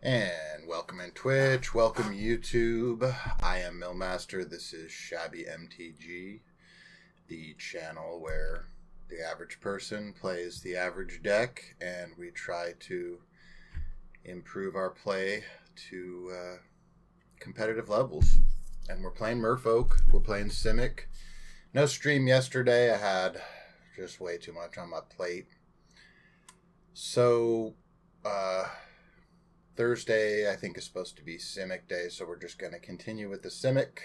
And welcome in Twitch, welcome YouTube. I am Millmaster. This is Shabby MTG, the channel where the average person plays the average deck, and we try to improve our play to competitive levels. And we're playing Merfolk, we're playing Simic. No stream yesterday. I had just way too much on my plate. So, Thursday, I think, is supposed to be Simic Day, so we're just going to continue with the Simic.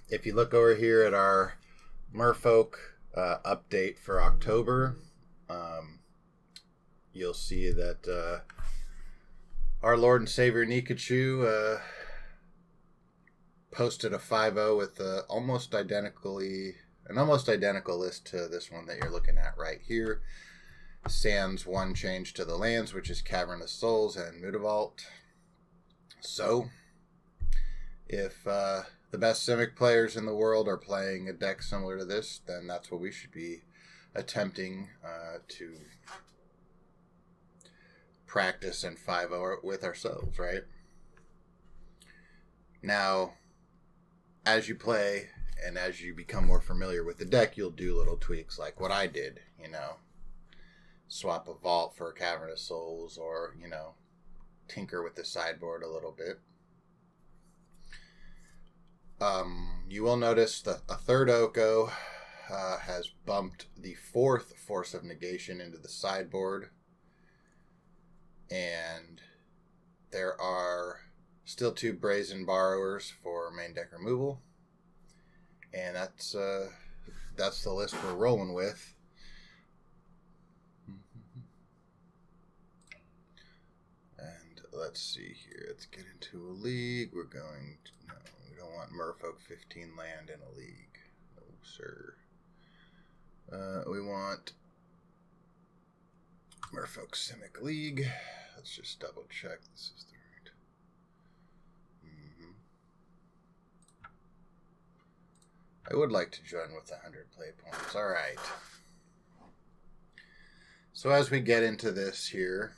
If you look over here at our Merfolk update for October, you'll see that our Lord and Savior Nikachu posted a 5-0 with an almost identical list to this one that you're looking at right here. Sans one change to the lands, which is Cavernous Souls and Mutavault. So, if the best Simic players in the world are playing a deck similar to this, then that's what we should be attempting to practice and 5-0 with ourselves, right? Now, as you play and as you become more familiar with the deck, you'll do little tweaks like what I did, swap a Vault for a Cavernous Souls, or, tinker with the sideboard a little bit. You will notice that a third Oko has bumped the fourth Force of Negation into the sideboard. And there are still 2 Brazen Borrowers for main deck removal. And that's the list we're rolling with. Let's see here. Let's get into a league. We don't want Merfolk 15 land in a league. No, sir. We want Merfolk Simic League. Let's just double check this is the right. I would like to join with 100 play points. All right. So as we get into this here,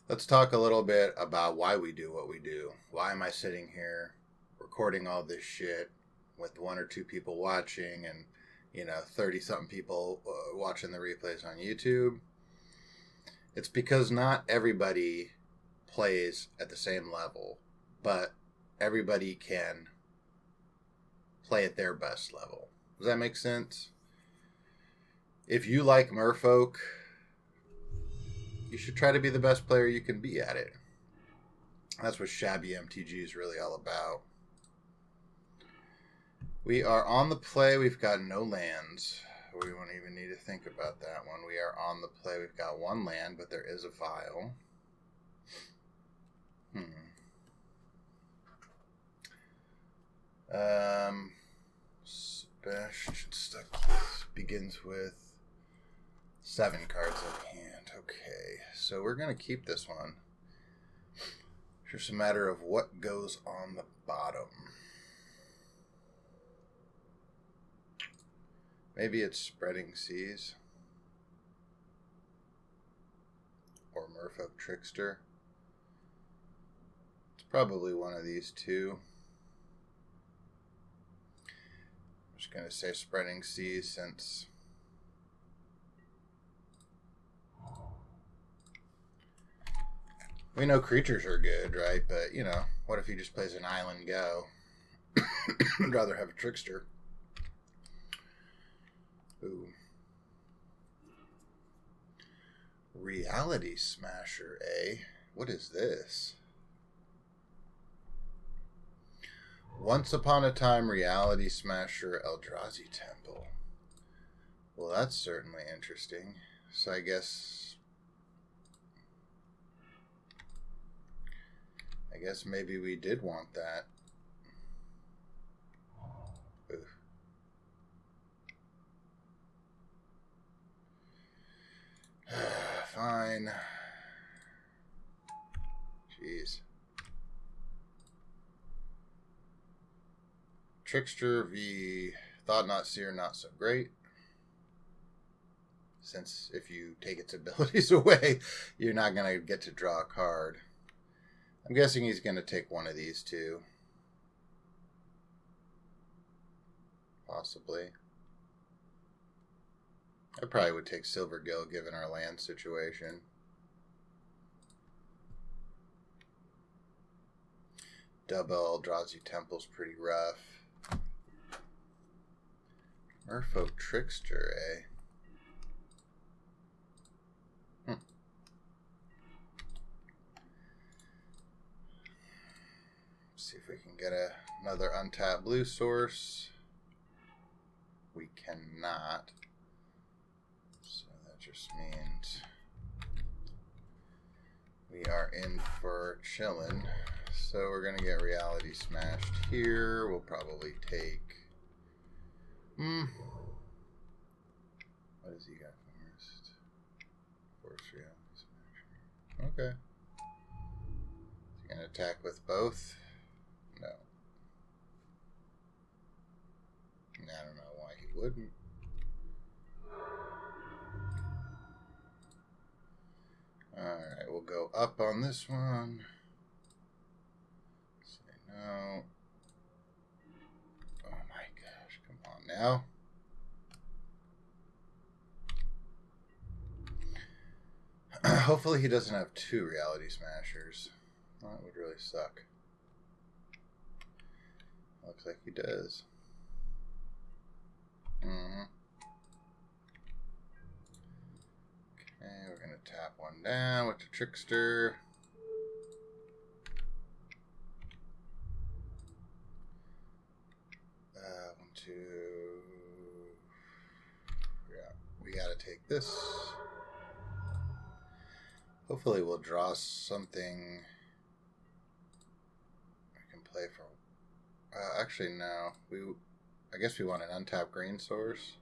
let's talk a little bit about why we do what we do. Why am I sitting here recording all this shit with 1 or 2 people watching and, 30-something people watching the replays on YouTube? It's because not everybody plays at the same level, but everybody can play at their best level. Does that make sense? If you like Merfolk, you should try to be the best player you can be at it. That's what Shabby MTG is really all about. We are on the play. We've got no lands. We won't even need to think about that one. We are on the play. We've got 1 land, but there is a vial. Special stuff begins with 7 cards in hand. Okay, so we're going to keep this one. It's just a matter of what goes on the bottom. Maybe it's Spreading Seas. Or Merfolk Trickster. It's probably one of these 2. I'm just going to say Spreading Seas since we know creatures are good, right? But, what if he just plays an Island Go? I'd rather have a Trickster. Ooh. Reality Smasher, eh? What is this? Once Upon a Time Reality Smasher Eldrazi Temple. Well, that's certainly interesting. So I guess maybe we did want that. Ooh. Fine. Jeez. Trickster v. Thought-Knot Seer, not so great. Since if you take its abilities away, you're not going to get to draw a card. I'm guessing he's going to take one of these two. Possibly. I probably would take Silvergill given our land situation. Double Eldrazi Temple's pretty rough. Merfolk Trickster, eh? See if we can get another untapped blue source. We cannot. So that just means we are in for chillin'. So we're going to get Reality Smashed here. We'll probably take... What does he got first? Force Reality Smasher. Okay. Is he going to attack with both? No. I don't know why he wouldn't. Alright, we'll go up on this one. Say no. Oh my gosh, come on now. Hopefully he doesn't have two Reality Smashers. That would really suck. Looks like he does. Okay, we're going to tap one down with the Trickster. One, two. Yeah, we got to take this. Hopefully we'll draw something we can play for. Actually, no. I guess we want an untapped green source.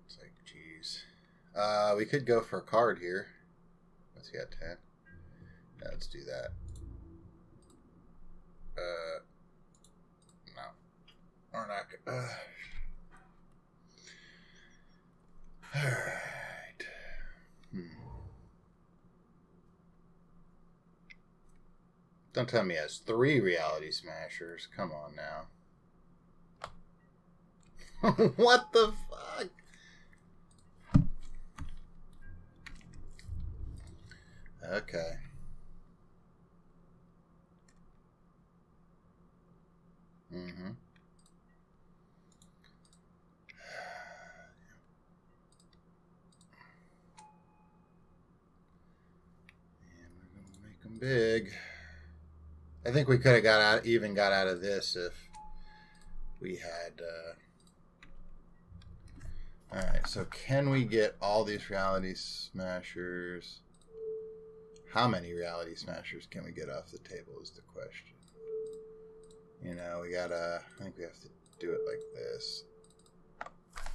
It's like, geez. We could go for a card here. What's he got, 10? Yeah, let's do that. No. We're not gonna... Alright. Don't tell me he has 3 Reality Smashers. Come on now. What the fuck? Okay. And we're going to make them big. I think we could have got out of this if we had... Alright, so can we get all these Reality Smashers? How many Reality Smashers can we get off the table is the question. You know, we gotta... I think we have to do it like this.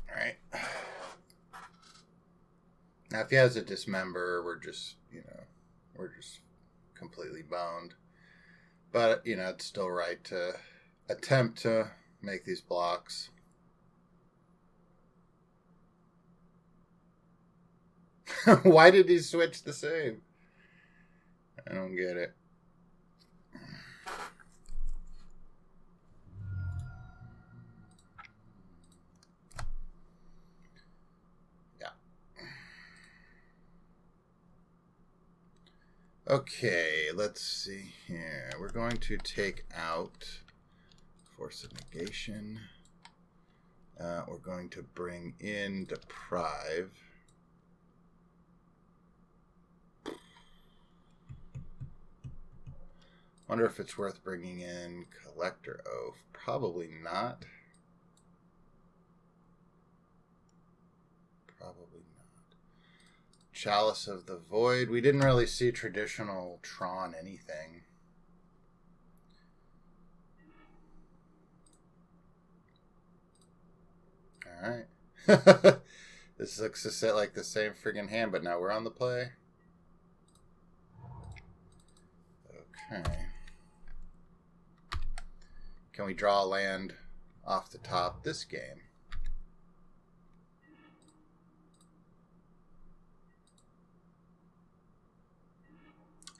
Alright. Now, if he has a Dismember, we're just, we're just completely boned. But, it's still right to attempt to make these blocks. Why did he switch the same? I don't get it. Yeah. Okay, let's see here. We're going to take out Force of Negation. We're going to bring in Deprive. Wonder if it's worth bringing in Collector Oath. Probably not. Probably not. Chalice of the Void. We didn't really see traditional Tron anything. Alright. This looks to set like the same friggin' hand, but now we're on the play. Okay. Can we draw a land off the top this game?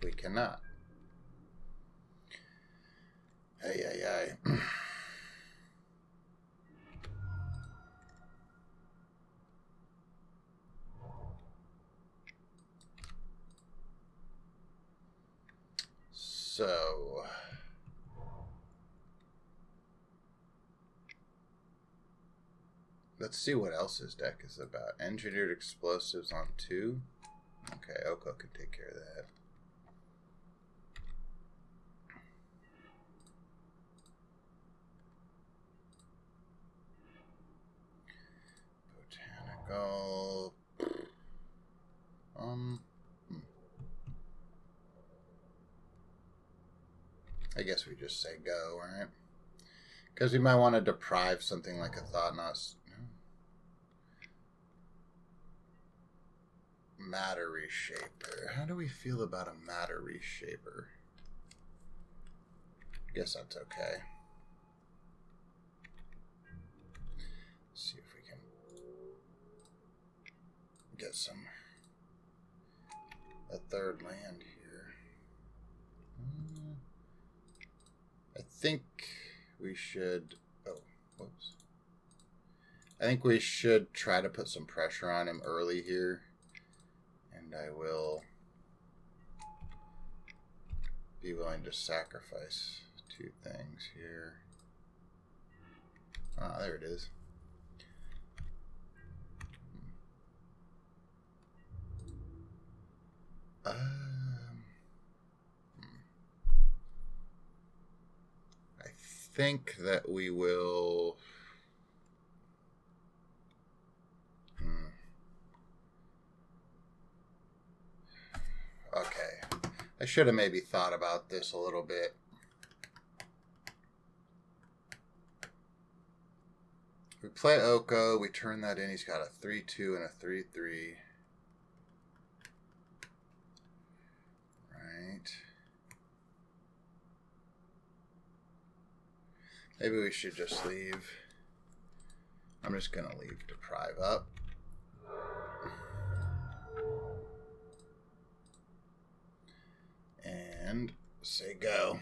We cannot. Ay, ay, ay. So, let's see what else his deck is about. Engineered explosives on 2. Okay, Oko can take care of that. Botanical. I guess we just say go, right? Because we might want to deprive something like a Thought-Knot. Matter Reshaper. How do we feel about a Matter Reshaper? I guess that's okay. Let's see if we can get a third land here. I think we should... Oh, whoops. I think we should try to put some pressure on him early here. And I will be willing to sacrifice 2 things here. Ah, there it is. I think that we will... Okay. I should have maybe thought about this a little bit. We play Oko, we turn that in. He's got a 3-2 and a 3-3. Right. Maybe we should just leave. I'm just going to leave Deprive up. And say go.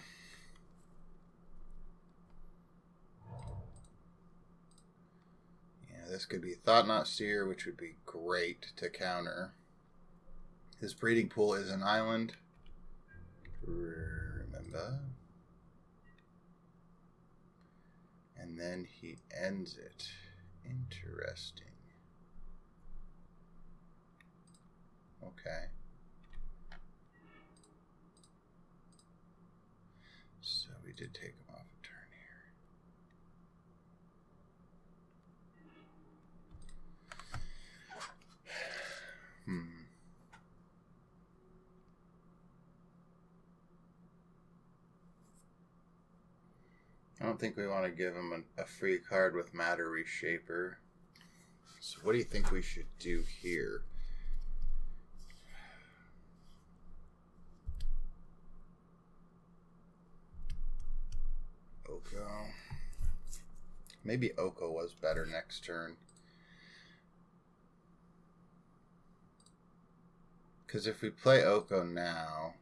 Yeah, this could be Thought-Knot Seer, which would be great to counter. His breeding pool is an island. Remember? And then he ends it. Interesting. Okay. So we did take him off a turn here. I don't think we want to give him a free card with Matter Reshaper. So what do you think we should do here? Oko. Maybe Oko was better next turn. Because if we play Oko now...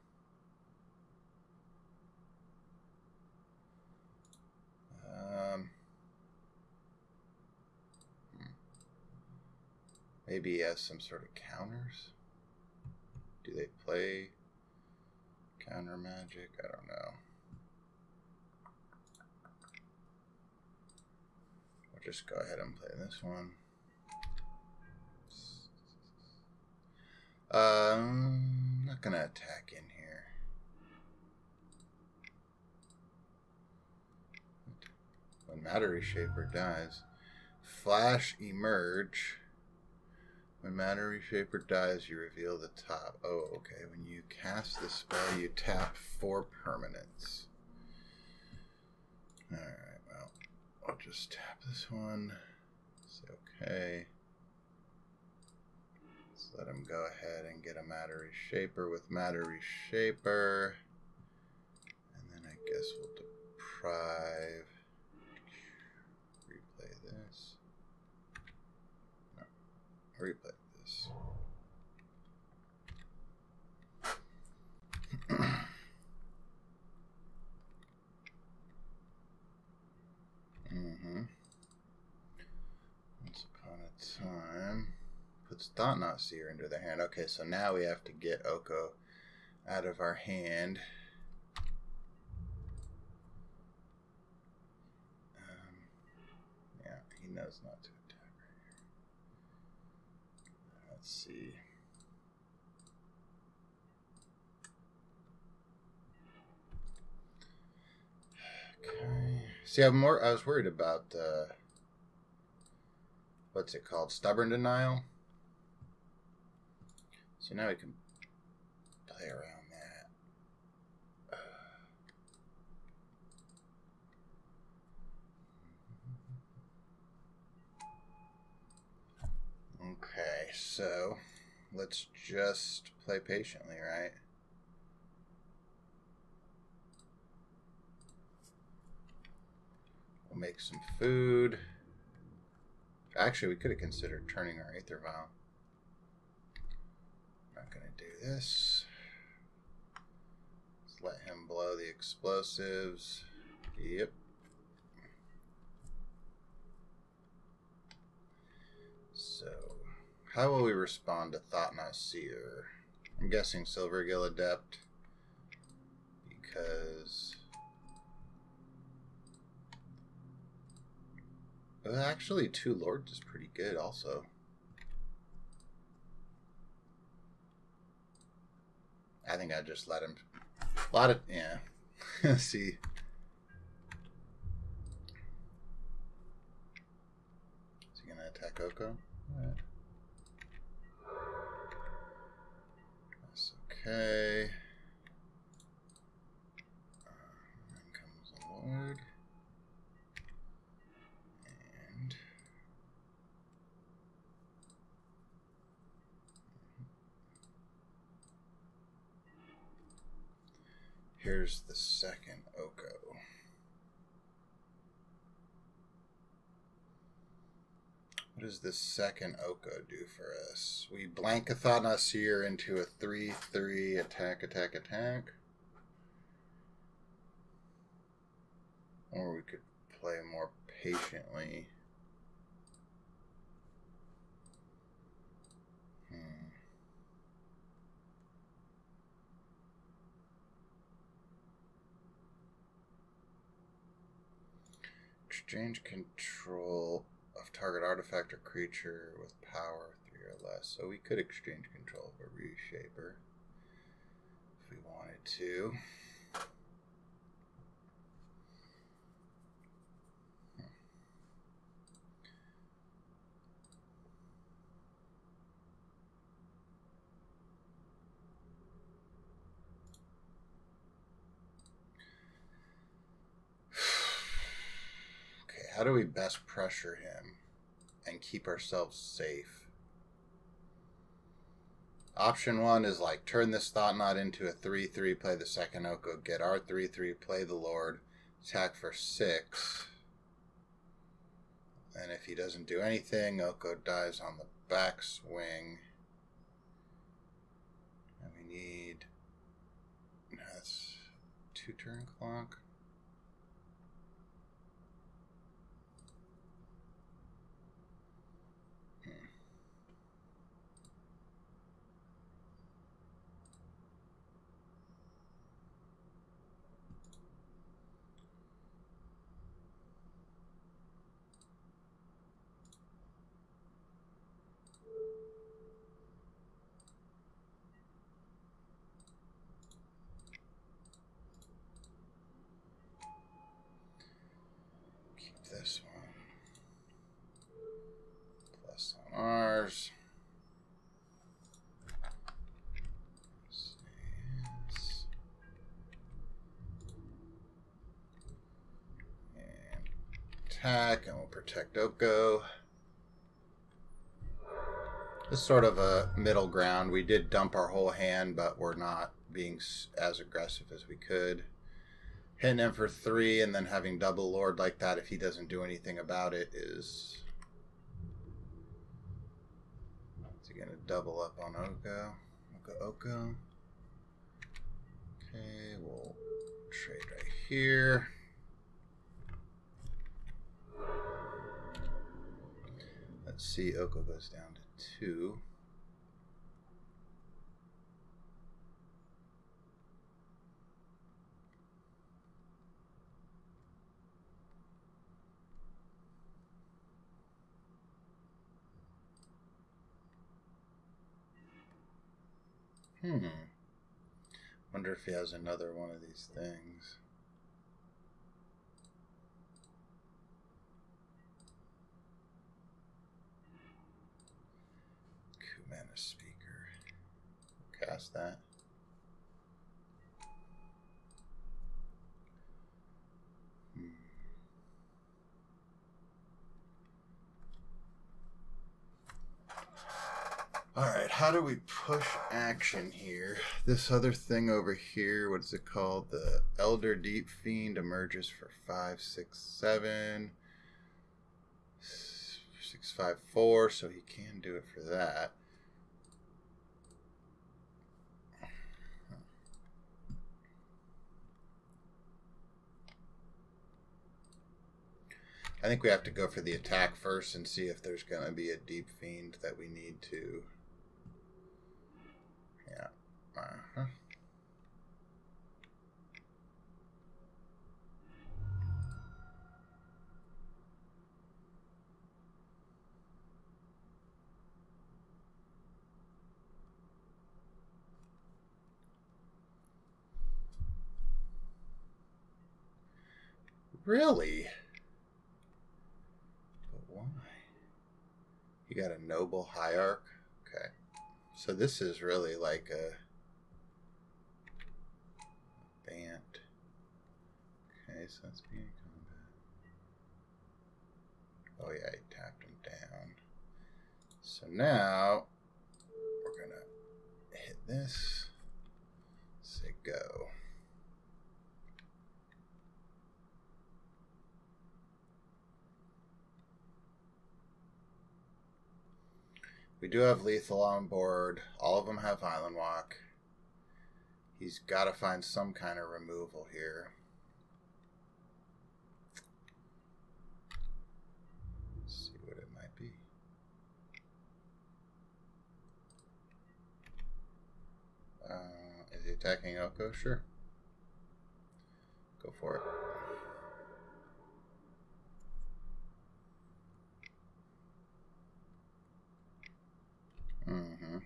maybe he has some sort of counters? Do they play counter magic? I don't know. We'll just go ahead and play this one. I'm not going to attack in here. When Matter Reshaper dies, Flash Emerge. When Matter Reshaper dies, you reveal the top. Oh, okay. When you cast the spell, you tap 4 permanents. Alright, well, I'll just tap this one. Say okay. Let's let him go ahead and get a Matter Reshaper with Matter Reshaper. And then I guess we'll deprive. Replay this. No, replay this. puts Thought-Knot Seer into their hand. Okay, so now we have to get Oko out of our hand. Yeah, he knows not to attack right here. Let's see. Okay. See, I was worried about what's it called? Stubborn Denial. So now we can play around that. Okay, so let's just play patiently, right? We'll make some food. Actually, we could have considered turning our Aether Vial. Not going to do this. Let's let him blow the explosives. Yep. So, how will we respond to Thought-Knot Seer? I'm guessing Silvergill Adept. Because... well, actually, 2 Lords is pretty good also. I think I just let him... a lot of... yeah. Let's see. Is he going to attack Oko? Right. That's okay. Then comes a Lord. And... here's the second Oko. What does this second Oko do for us? We blank a Thought-Knot Seer into a 3/3 attack. Or we could play more patiently. Exchange control of target artifact or creature with power 3 or less. So we could exchange control of a Reshaper if we wanted to. How do we best pressure him and keep ourselves safe? Option 1 is like turn this Thought-Knot into a 3/3, play the second Oko, get our 3/3, play the Lord, attack for 6. And if he doesn't do anything, Oko dies on the back swing. And we need... that's 2 turn clock. This one plus on ours. And attack, and we'll protect Oko. This is sort of a middle ground. We did dump our whole hand, but we're not being as aggressive as we could. Hitting him for 3 and then having double Lord like that if he doesn't do anything about it is... is he going to double up on Oko? Oko. Okay, we'll trade right here. Let's see, Oko goes down to 2. Wonder if he has another one of these things. Mana speaker. Cast that. Alright, how do we push action here? This other thing over here, what is it called? The Elder Deep Fiend emerges for 5, 6, 7. 6, 5, 4, so he can do it for that. I think we have to go for the attack first and see if there's going to be a Deep Fiend that we need to... Yeah. Really? But why? You got a noble hierarch? Okay. So this is really like a Bant. Okay, so that's being combat. Oh yeah, he tapped him down. So now we're gonna hit this. Say go. We do have lethal on board. All of them have Island Walk. He's got to find some kind of removal here. Let's see what it might be. Is he attacking Oko? Sure. Go for it. Mm-hmm.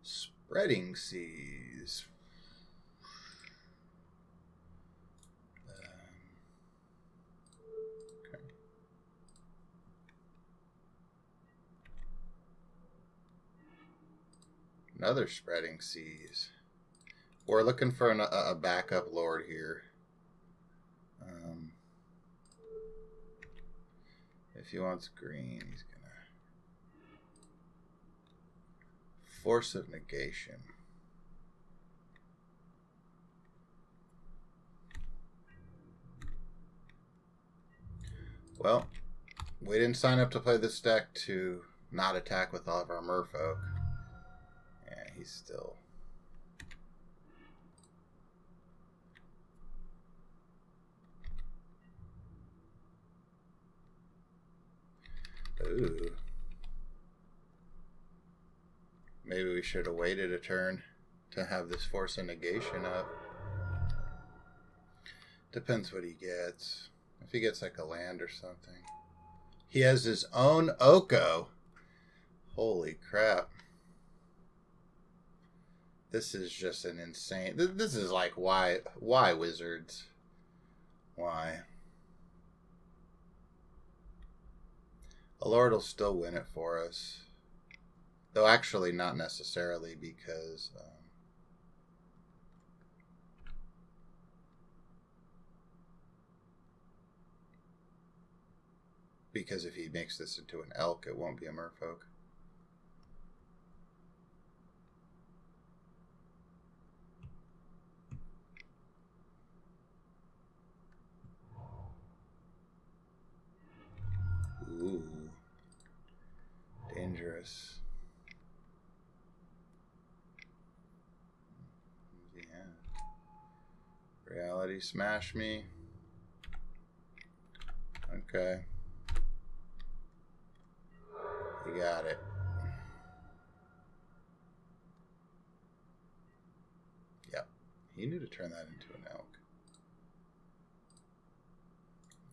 Spreading Seas. Okay. Another Spreading Seas. We're looking for a backup lord here. If he wants green, he's gonna Force of Negation. Well, we didn't sign up to play this deck to not attack with all of our Merfolk. Yeah, he's still... Ooh. Maybe we should have waited a turn to have this Force of Negation up. Depends what he gets. If he gets like a land or something. He has his own Oko. Holy crap. This is just an insane... This is like, why Wizards? Why? A Lord will still win it for us. Though actually not necessarily, because... because if he makes this into an elk, it won't be a Merfolk. Ooh. dangerous. Yeah. Reality smash me. Okay. You got it. Yep. He knew to turn that into an elk.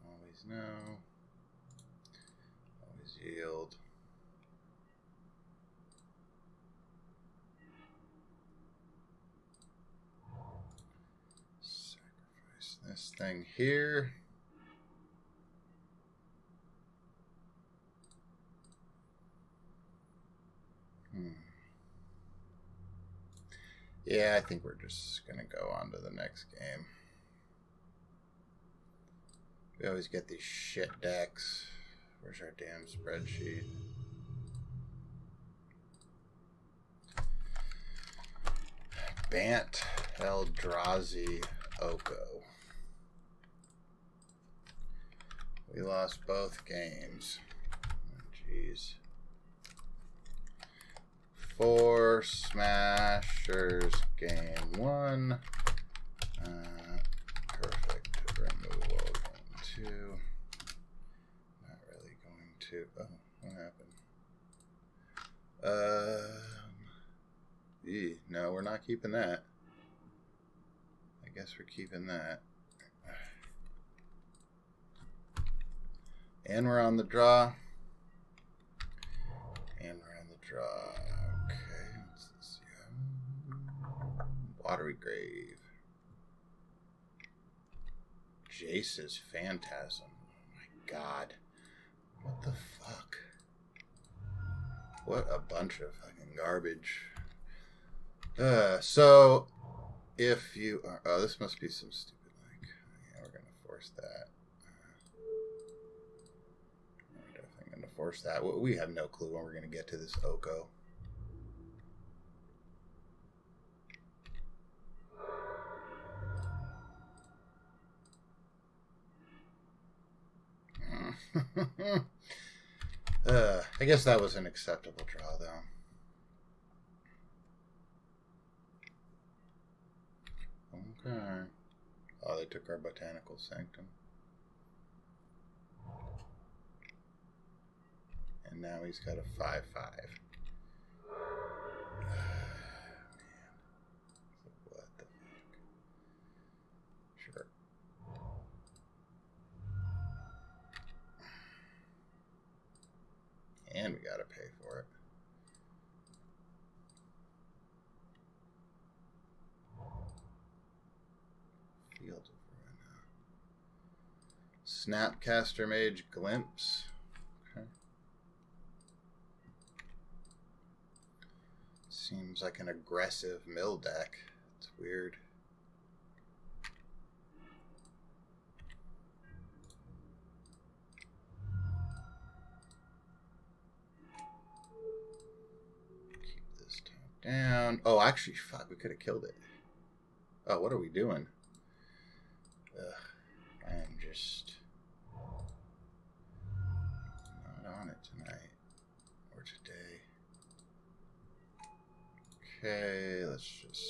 Always know. Always yield. Sacrifice this thing here. Yeah, I think we're just going to go on to the next game. We always get these shit decks. Where's our damn spreadsheet? Bant, Eldrazi, Oko. We lost both games. Jeez. 4 Smashers game 1. Perfect. Removal game 2. Not really going to. Oh, what happened? No, we're not keeping that. I guess we're keeping that. And we're on the draw. And we're on the draw. Okay, what's this? Watery Grave. Jace's Phantasm. Oh my god. What the fuck? What a bunch of fucking garbage. So, if you are... Oh, this must be some stupid, like... Yeah, we're going to force that. We're definitely going to force that. We have no clue when we're going to get to this Oko. I guess that was an acceptable draw, though. Okay. Oh, they took our Botanical Sanctum. And now he's got a 5/5. Man. What the fuck? Sure. And we gotta pay for it. Field of Ruin. Snapcaster Mage Glimpse. Okay. Seems like an aggressive mill deck. It's weird. Keep this top down. Oh, actually, fuck, we could have killed it. Oh, what are we doing? Ugh, I am just not on it tonight or today. Okay, let's just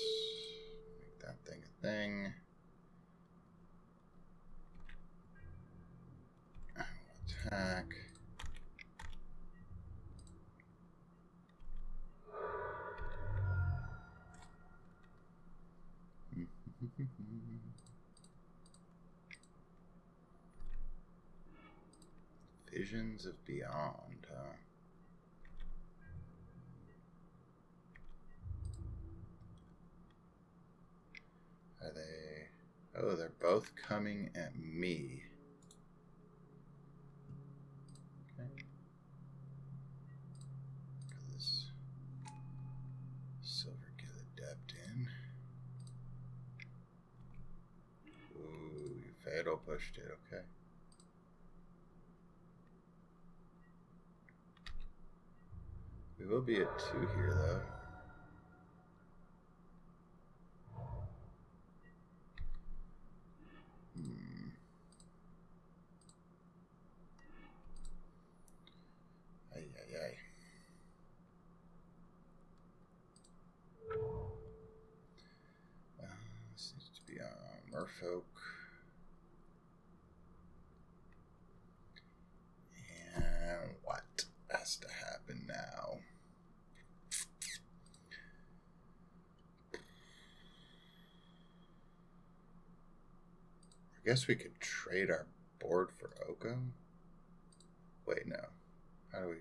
make that thing a thing. I will attack. Visions of Beyond, huh? Are they... Oh, they're both coming at me. Okay. Put this Silver Gilded Adept in. Ooh, you fatal pushed it, okay. We will be at 2 here, though. Ay, ay, ay. I guess we could trade our board for Oko. Wait, no. How does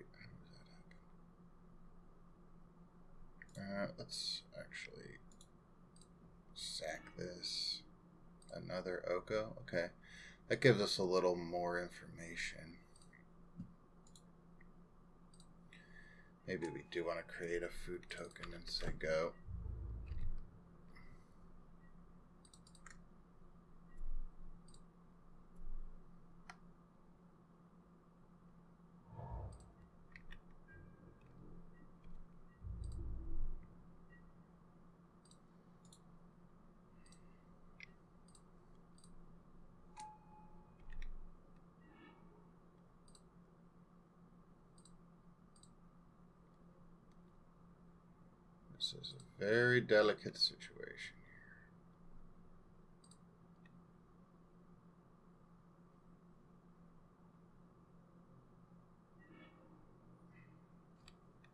that happen? Let's actually sack this. Another Oko. Okay. That gives us a little more information. Maybe we do want to create a food token and say go. This is a very delicate situation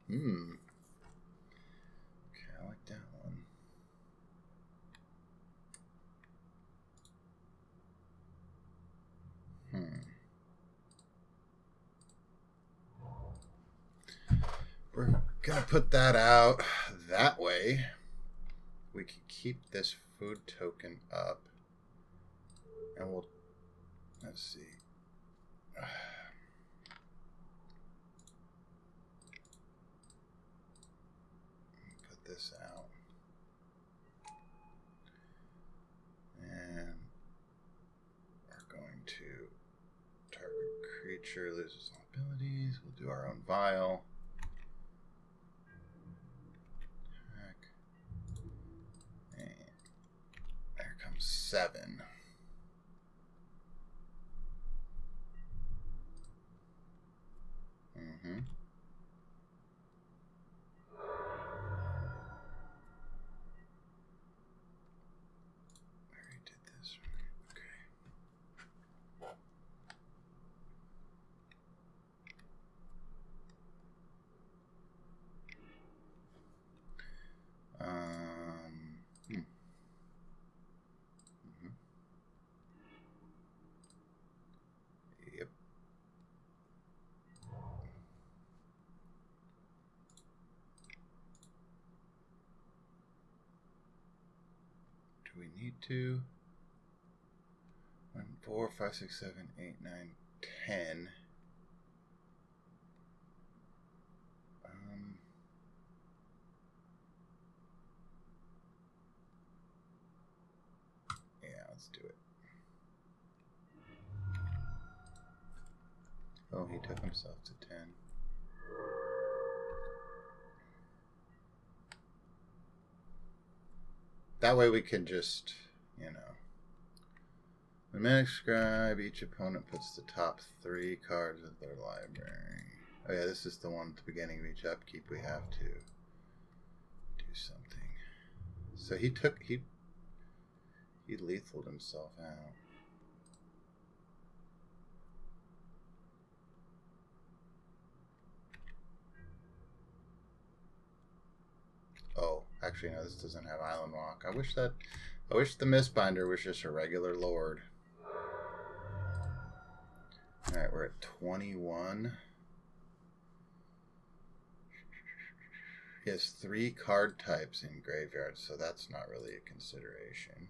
here. Okay, I like that one. We're gonna put that out that way. We can keep this food token up, and we'll, let's see. Put this out, and we're going to target creature loses all abilities. We'll do our own vial. There comes 7. Already did this. Okay. Yep. Do we need to? 1, 4, 5, 6, 7, 8, 9, 10. Yeah, let's do it. Oh, he took himself to 10. That way we can just, you know. When Manic Scribe, each opponent puts the top 3 cards of their library. Oh yeah, this is the one at the beginning of each upkeep we have to do something. So he lethaled himself out. Oh, actually no, this doesn't have Island Walk. I wish the Mistbinder was just a regular Lord. Alright, we're at 21. He has 3 card types in graveyard, so that's not really a consideration.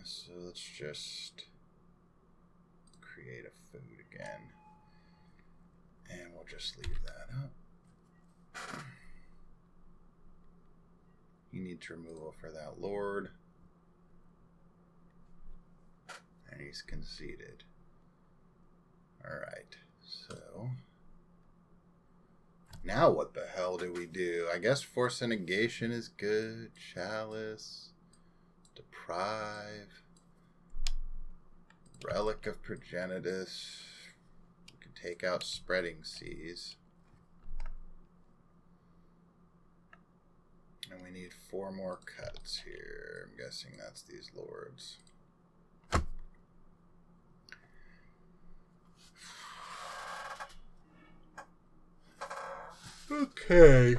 So let's just create a food again. And we'll just leave that up. He needs removal for that Lord. And he's conceded. Alright, so now what the hell do we do? I guess Force of Negation is good. Chalice. Deprive. Relic of Progenitus. We can take out Spreading Seas. And we need 4 more cuts here. I'm guessing that's these lords. Okay.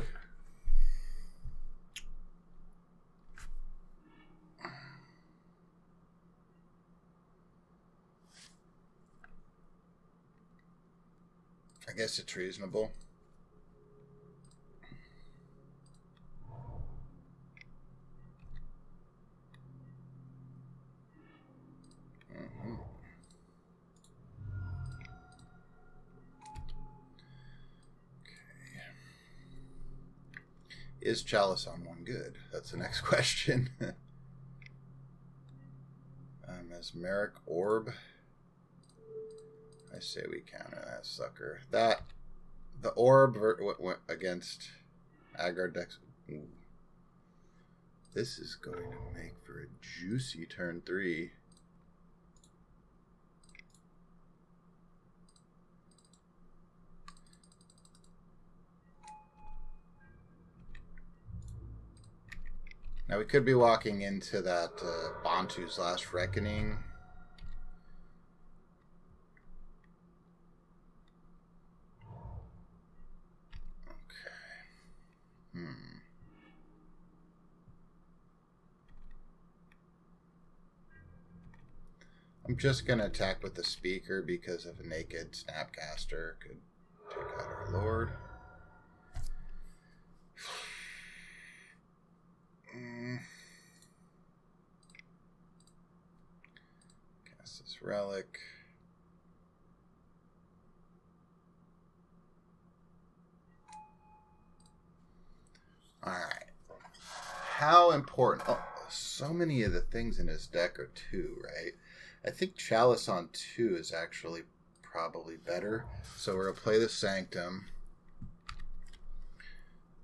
guess it's reasonable. Is Chalice on one good? That's the next question. Mesmeric Orb. I say we counter that sucker. The orb went against aggro decks. Ooh. This is going to make for a juicy turn 3. Now we could be walking into that Bantu's Last Reckoning. Okay. I'm just going to attack with the Speaker because of a naked Snapcaster could take out our Lord. Cast this Relic. Alright. How important... Oh, so many of the things in his deck are 2, right? I think Chalice on 2 is actually probably better. So we're going to play the Sanctum.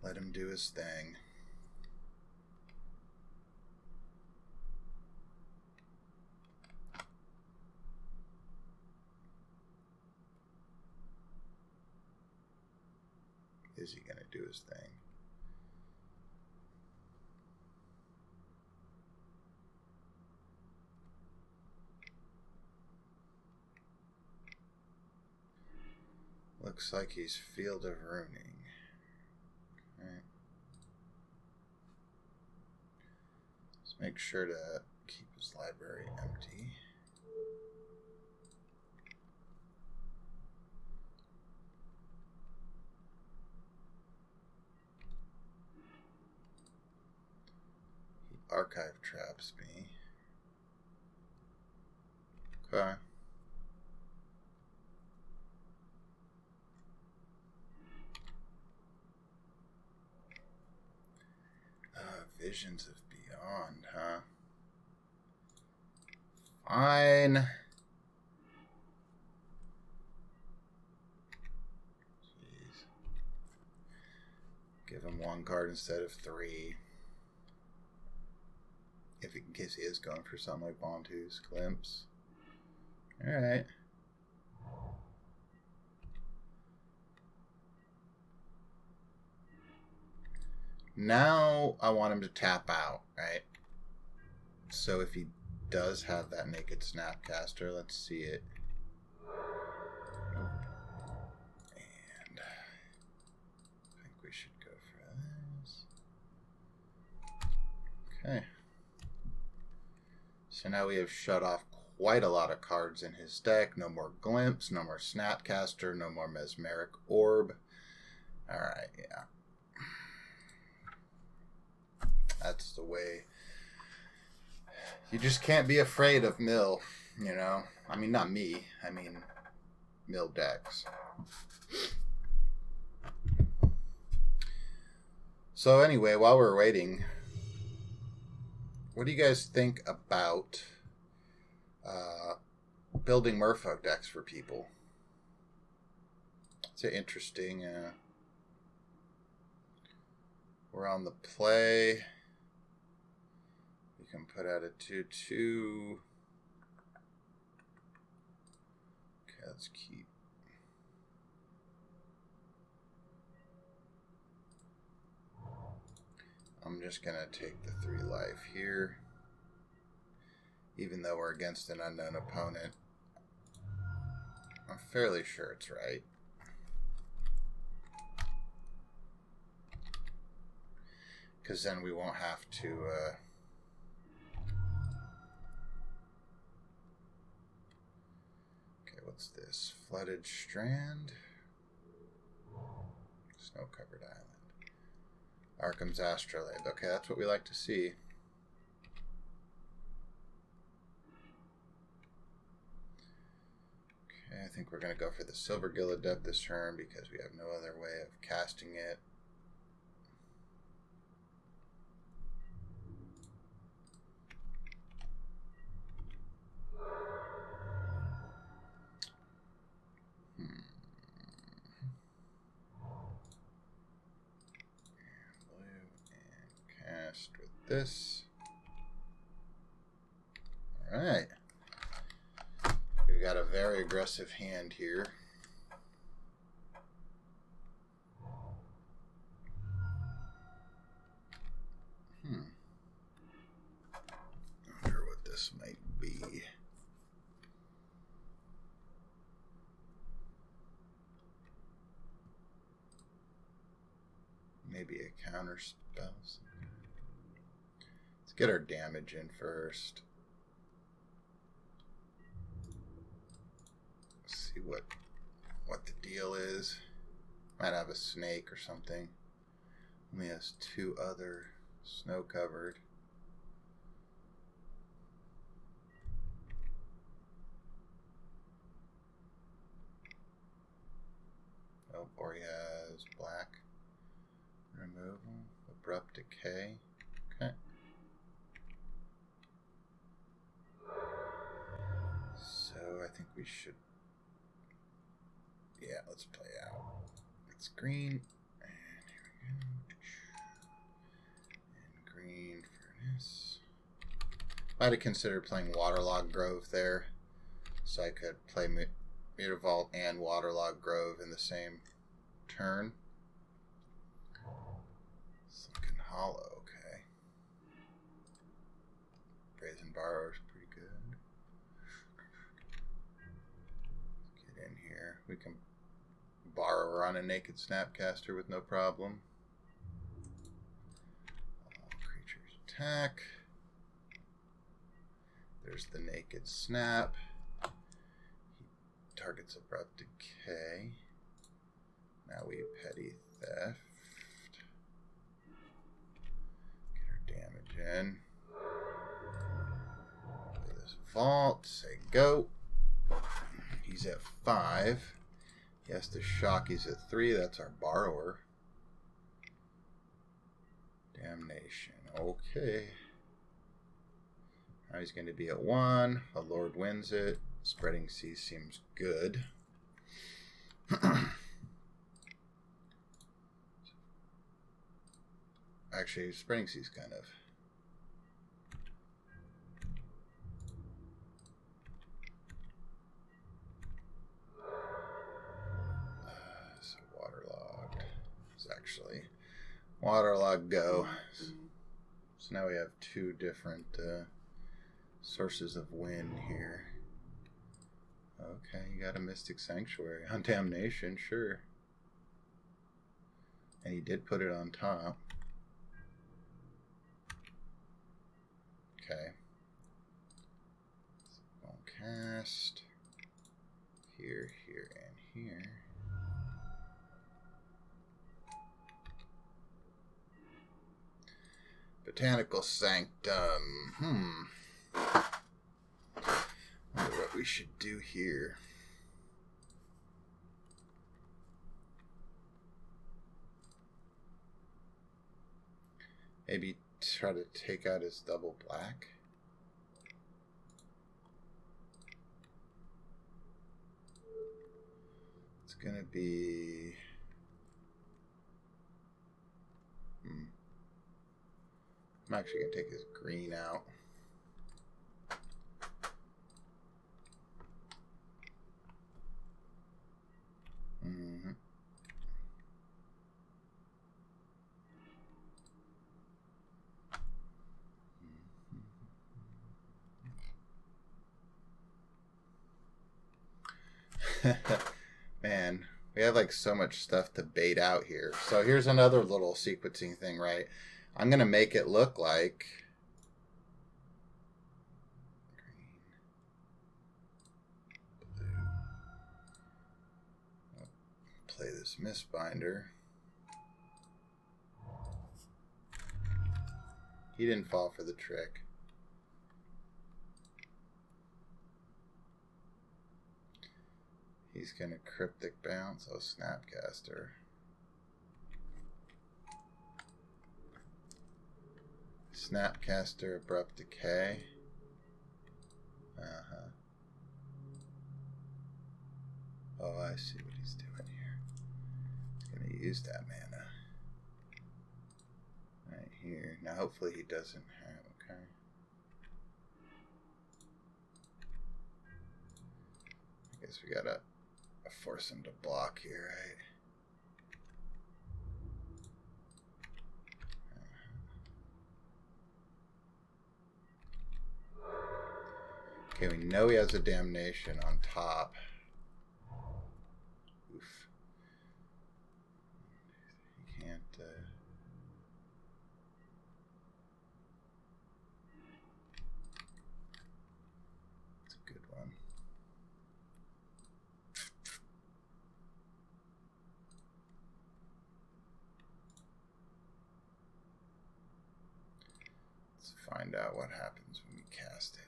Let him do his thing. Is he going to do his thing? Looks like he's Field of Ruining. Okay. Let's make sure to keep his library empty. He archive traps me. Okay. Visions of Beyond, huh? Fine. Jeez. Give him 1 card instead of 3. If in case he is going for something like Bantu's Glimpse. Alright. Now I want him to tap out, right? So if he does have that naked Snapcaster, let's see it. And I think we should go for this. Okay. So now we have shut off quite a lot of cards in his deck. No more Glimpse, no more Snapcaster, no more Mesmeric Orb. Alright, yeah. That's the way. You just can't be afraid of mill, you know? I mean, not me. I mean, mill decks. So anyway, while we're waiting, what do you guys think about building Merfolk decks for people? It's an interesting... we're on the play. We can put out a 2/2. Okay, let's keep. I'm just going to take the 3 life here. Even though we're against an unknown opponent. I'm fairly sure it's right. Because then we won't have to... Okay, what's this? Flooded Strand. Snow-covered island. Arkham's Astrolabe. Okay, that's what we like to see. Okay, I think we're going to go for the Silver Gill Adept this turn because we have no other way of casting it. With this. Alright. We've got a very aggressive hand here. I wonder what this might be. Maybe a counter spell. Let's get our damage in first. See what the deal is. Might have a snake or something. Only has 2 other snow covered. Oh, or he has black. Removal. Abrupt decay. Okay. So I think we should, yeah, let's play out. It's green, and here we go. And green furnace. Might have considered playing Waterlogged Grove there, so I could play Mutavault and Waterlogged Grove in the same turn. Sunken Hollow, okay. Brazen Borrower's pretty good. Get in here. We can Borrower on a Naked Snapcaster with no problem. All creatures attack. There's the Naked Snap. He targets Abrupt Decay. Now we Petty Theft. Get our damage in. Play this Vault. Say go. He's at 5. He has to shock. He's at 3. That's our Borrower. Damnation. Okay. Now he's going to be at 1. A Lord wins it. Spreading Sea seems good. Actually, Spreading Sea's kind of... so Waterlogged. It's actually Waterlogged go. So now we have 2 different sources of win here. Okay, you got a Mystic Sanctuary on Damnation, sure. And he did put it on top. Okay. We'll cast here, here, and here. Botanical Sanctum. Wonder what we should do here. Maybe try to take out his double black. It's gonna be I'm actually gonna take his green out. Man, we have like so much stuff to bait out here. So here's another little sequencing thing, right? I'm going to make it look like green, blue. Play this Mistbinder. He didn't fall for the trick. He's gonna Cryptic Bounce. Oh, Snapcaster. Snapcaster, Abrupt Decay. Oh, I see what he's doing here. He's going to use that mana. Right here. Now, hopefully he doesn't have... Okay. I guess we got to force him to block here, right? Okay, we know he has a Damnation on top. Oof. He can't... It's a good one. Let's find out what happens when we cast it.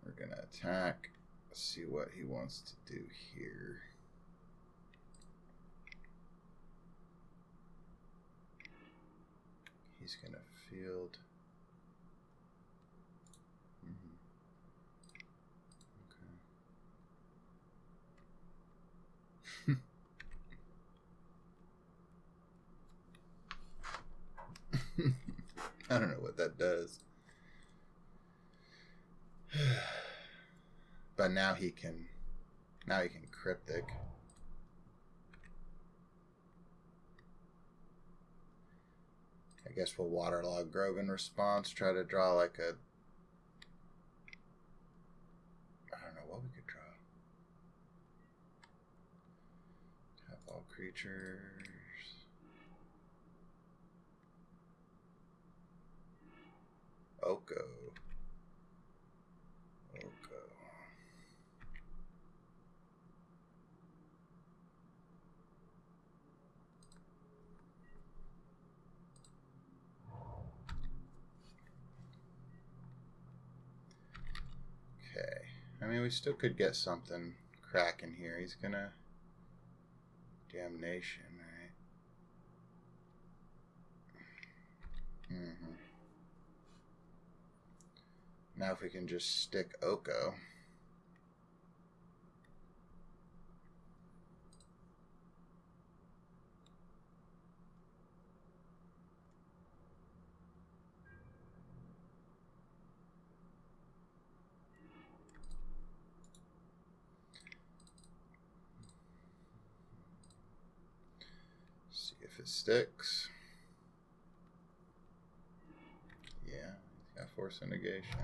We're gonna attack. Let's see what he wants to do here. He's gonna field. Okay. I don't know what that does. But now he can Cryptic. I guess we'll Waterlog Grove in response, try to draw like a... I don't know what we could draw. Tap all creatures. Oko. Okay. I mean, we still could get something cracking here. He's gonna... Damnation, right? Now if we can just stick Oko. See if it sticks. Yeah, he's got Force of Negation.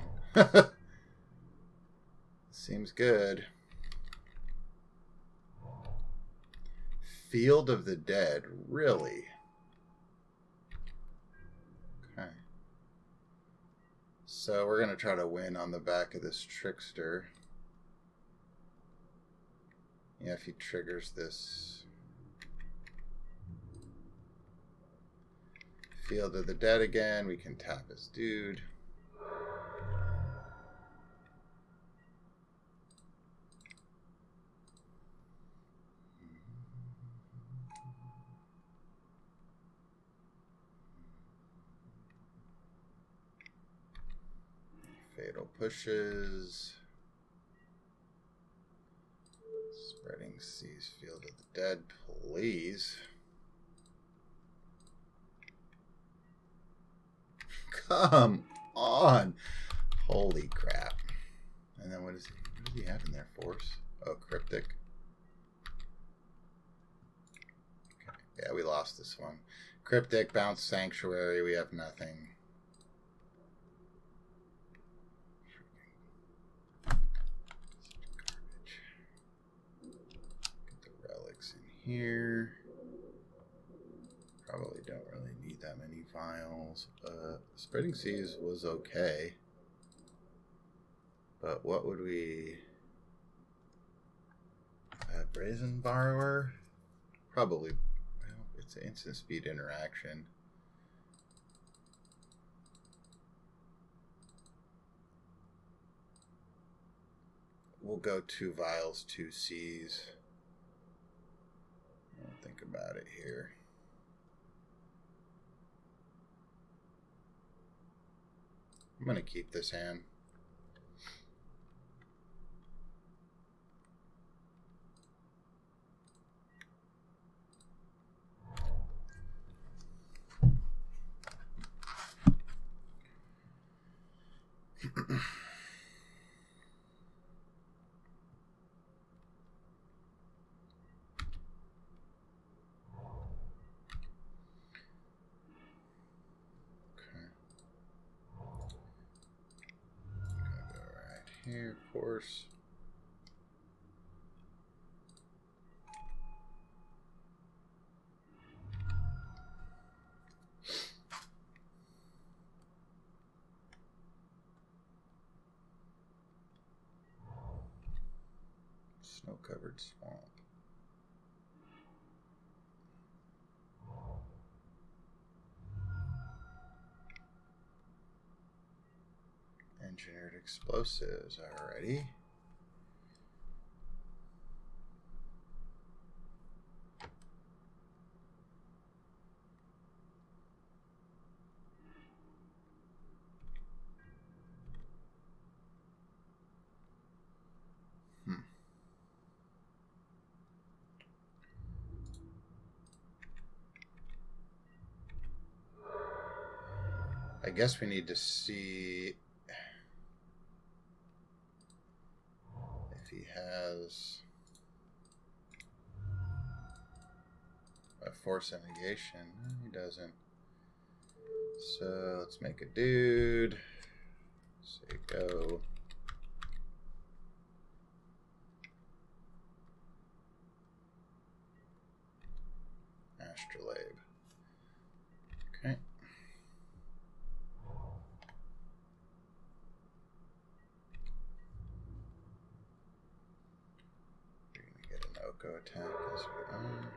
Seems good. Field of the Dead, really? Okay. So we're going to try to win on the back of this Trickster. Yeah, if he triggers this Field of the Dead again, we can tap his dude. Fatal Pushes. Spreading Seas, Field of the Dead, please. Come on. Holy crap. And then what does he have in there? Force? Oh, Cryptic. Okay. Yeah, we lost this one. Cryptic, Bounce Sanctuary, we have nothing. Here. Probably don't really need that many vials. Spreading Seas was okay. But what would we... Brazen Borrower. Probably, well, it's an instant speed interaction. We'll go 2 vials, 2 C's. I'll think about it here. I'm going to keep this hand. Here, of course. Snow-covered swamp. Engineered explosives, alrighty. I guess we need to see if he has a force of negation. No, he doesn't. So let's make a dude. Say go. Astrolabe. Okay. You're gonna get an Oko attack as we are.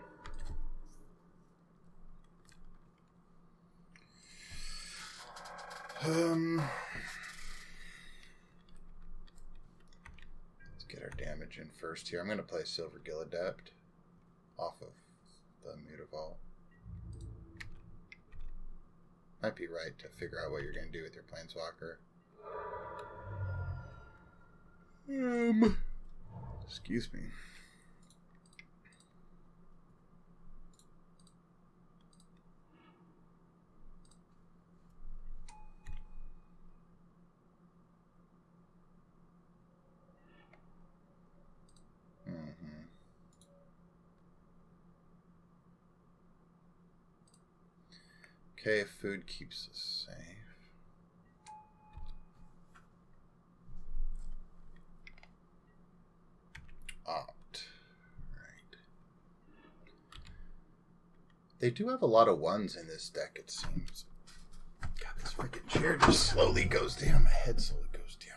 Let's get our damage in first here. I'm going to play Silver Gill Adept off of the Mutavault. Might be right to figure out what you're going to do with your Planeswalker. Excuse me. Okay, food keeps us safe. Opt. Right. They do have a lot of ones in this deck, it seems. God, this freaking chair just slowly goes down. My head slowly goes down.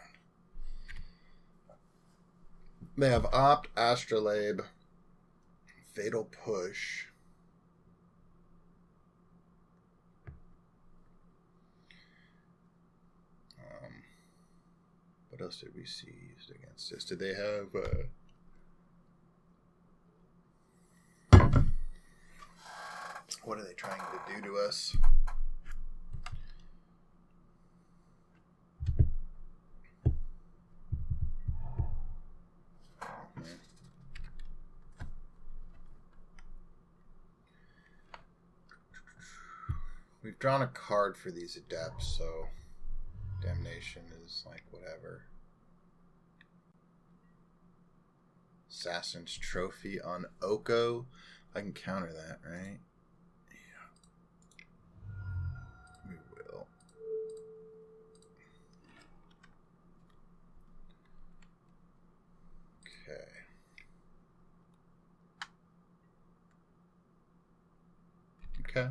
They have Opt, Astrolabe, Fatal Push. What else did we see used against this? Did they have what are they trying to do to us? We've drawn a card for these adepts, so Damnation is like whatever. Assassin's Trophy on Oko. I can counter that, right? Yeah. We will. Okay. Okay.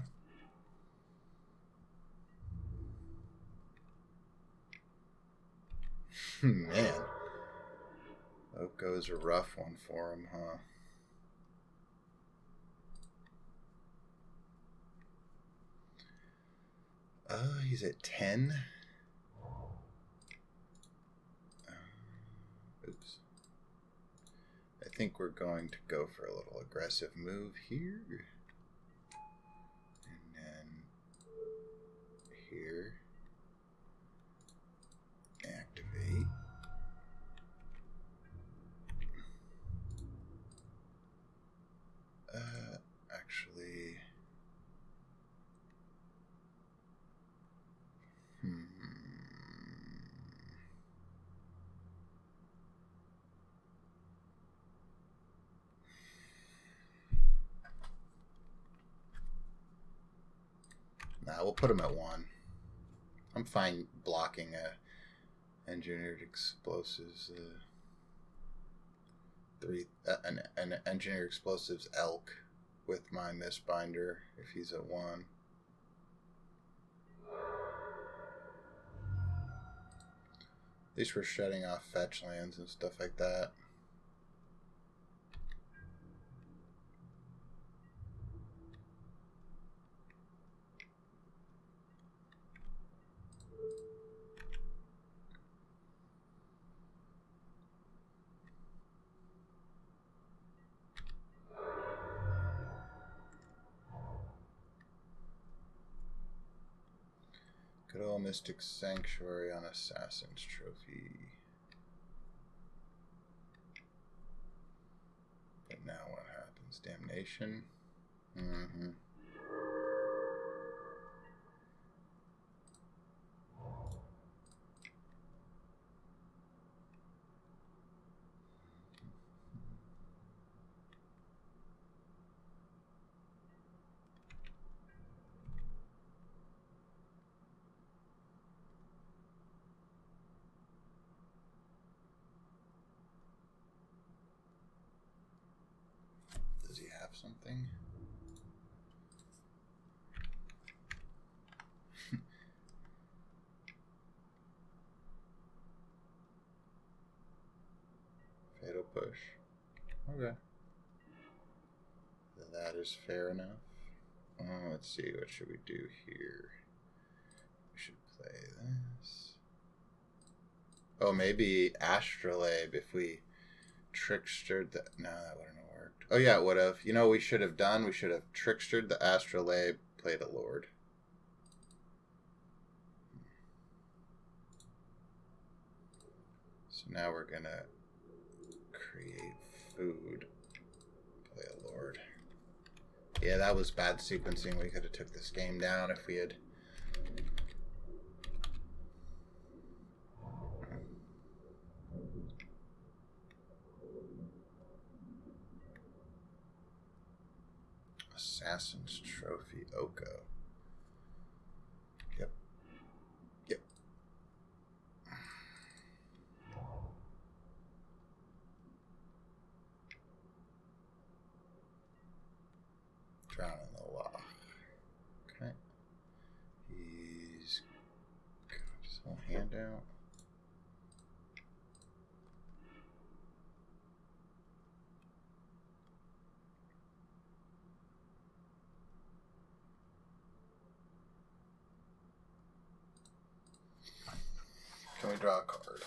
Man. Oko's a rough one for him, huh? He's at 10. Oops. I think we're going to go for a little aggressive move here. And then here. Activate. Actually... Nah, we'll put him at 1. I'm fine blocking engineered explosives. An engineered explosives elk with my Mistbinder if he's at 1. At least we're shutting off fetch lands and stuff like that. Good old Mystic Sanctuary on Assassin's Trophy. But now what happens? Damnation? Mm-hmm. Does he have something? Fatal push. Okay. That is fair enough. Let's see, what should we do here? We should play this. Oh, maybe Astrolabe if we trickstered the... No, that wouldn't have worked. Oh, yeah, it would have. You know what we should have done? We should have trickstered the Astrolabe, played a Lord. So now we're going to create food, play a Lord. Yeah, that was bad sequencing. We could have took this game down if we had... Assassin's Trophy Oko. Yep. Yep. Drown in the Loch. Okay. He's got his whole hand out. Can we draw a card?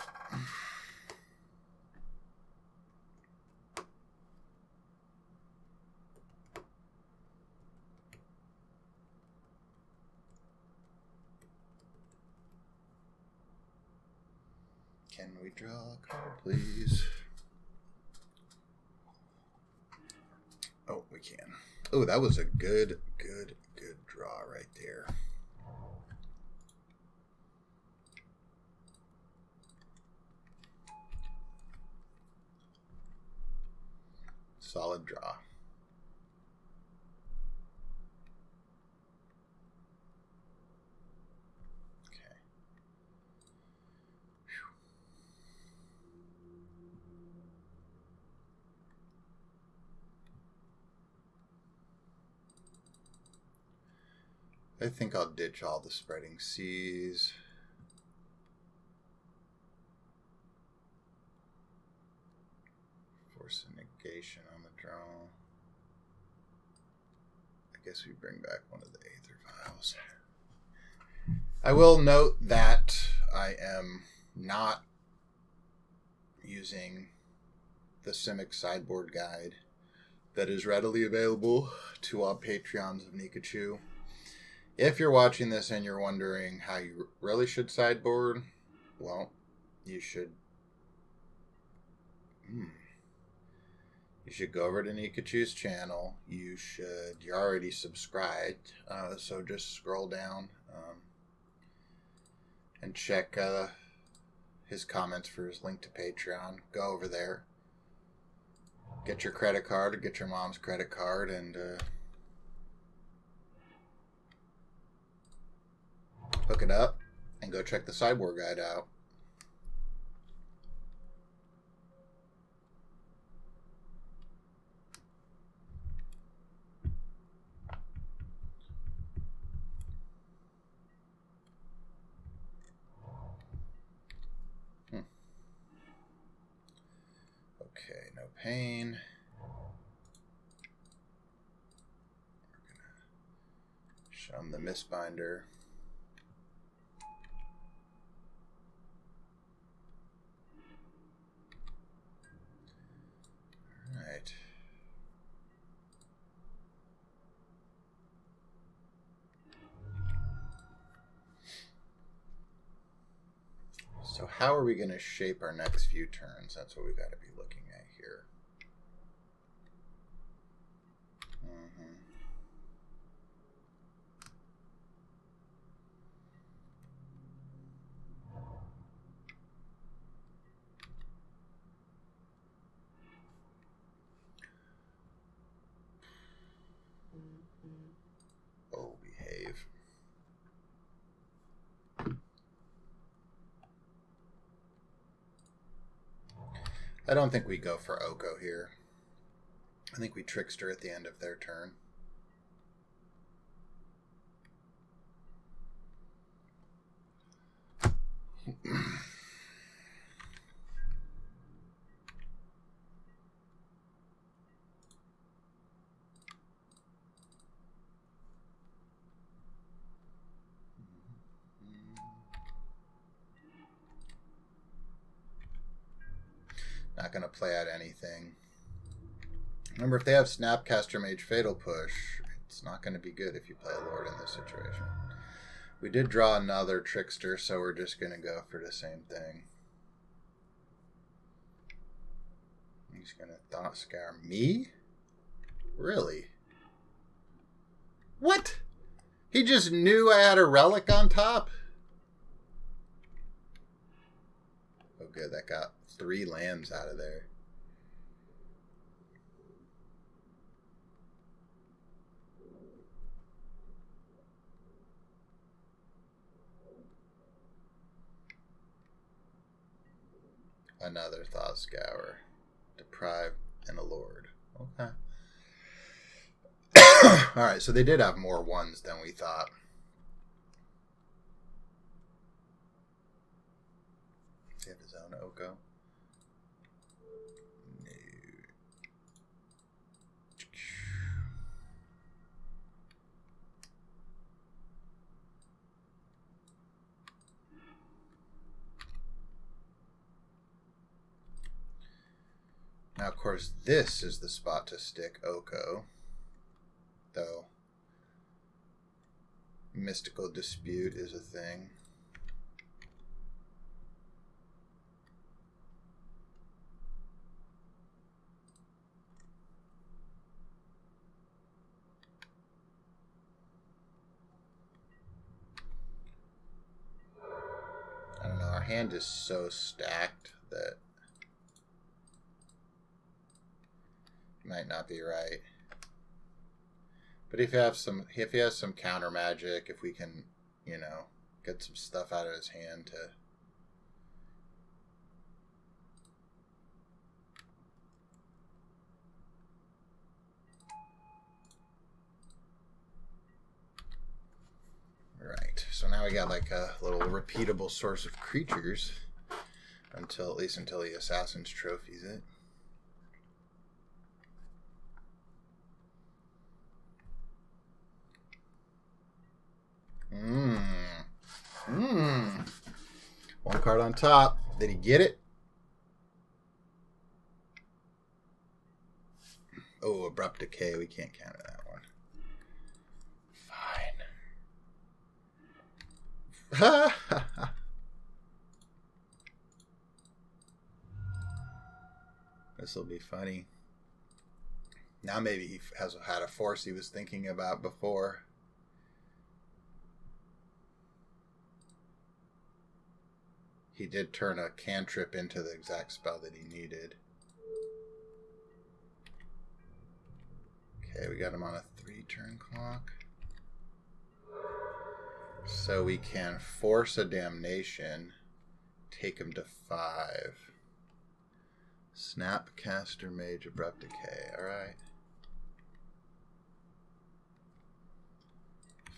Can we draw a card, please? Oh, we can. Oh, that was a good draw right there. Solid draw. Okay. I think I'll ditch all the spreading seas. Force a negation on the draw. I guess we bring back one of the Aether Vials. I will note that I am not using the Simic sideboard guide that is readily available to all Patreons of Nikachu. If you're watching this and you're wondering how you really should sideboard, well, you should go over to Nikachu's channel. You're already subscribed, so just scroll down and check his comments for his link to Patreon. Go over there, get your credit card, or get your mom's credit card, and hook it up and go check the sideboard guide out. Okay, no pain. We're gonna show him the Mistbinder. Alright. So how are we going to shape our next few turns? That's what we've got to be looking at here. Oh, behave. I don't think we go for Oko here. I think we Trickster at the end of their turn. Not going to play out anything. Remember, if they have Snapcaster Mage Fatal Push, it's not going to be good if you play a Lord in this situation. We did draw another Trickster, so we're just going to go for the same thing. He's going to Thought Scour me? Really? What? He just knew I had a relic on top? Oh good, that got 3 lands out of there. Another Thought Scour. Deprive and a Lord. Okay. Alright, so they did have more ones than we thought. Does he have his own Oko? No. Now, of course, this is the spot to stick Oko. Though Mystical Dispute is a thing. I don't know, our hand is so stacked that it might not be right. But if he has some counter magic, if we can, you know, get some stuff out of his hand to right. So now we got like a little repeatable source of creatures until the Assassin's Trophies it. One card on top. Did he get it? Oh, Abrupt Decay. We can't counter that one. Fine. This will be funny. Now maybe he has had a force he was thinking about before. He did turn a cantrip into the exact spell that he needed. Okay, we got him on a 3-turn clock. So we can force a damnation, take him to 5. Snapcaster Mage, Abrupt Decay. Alright.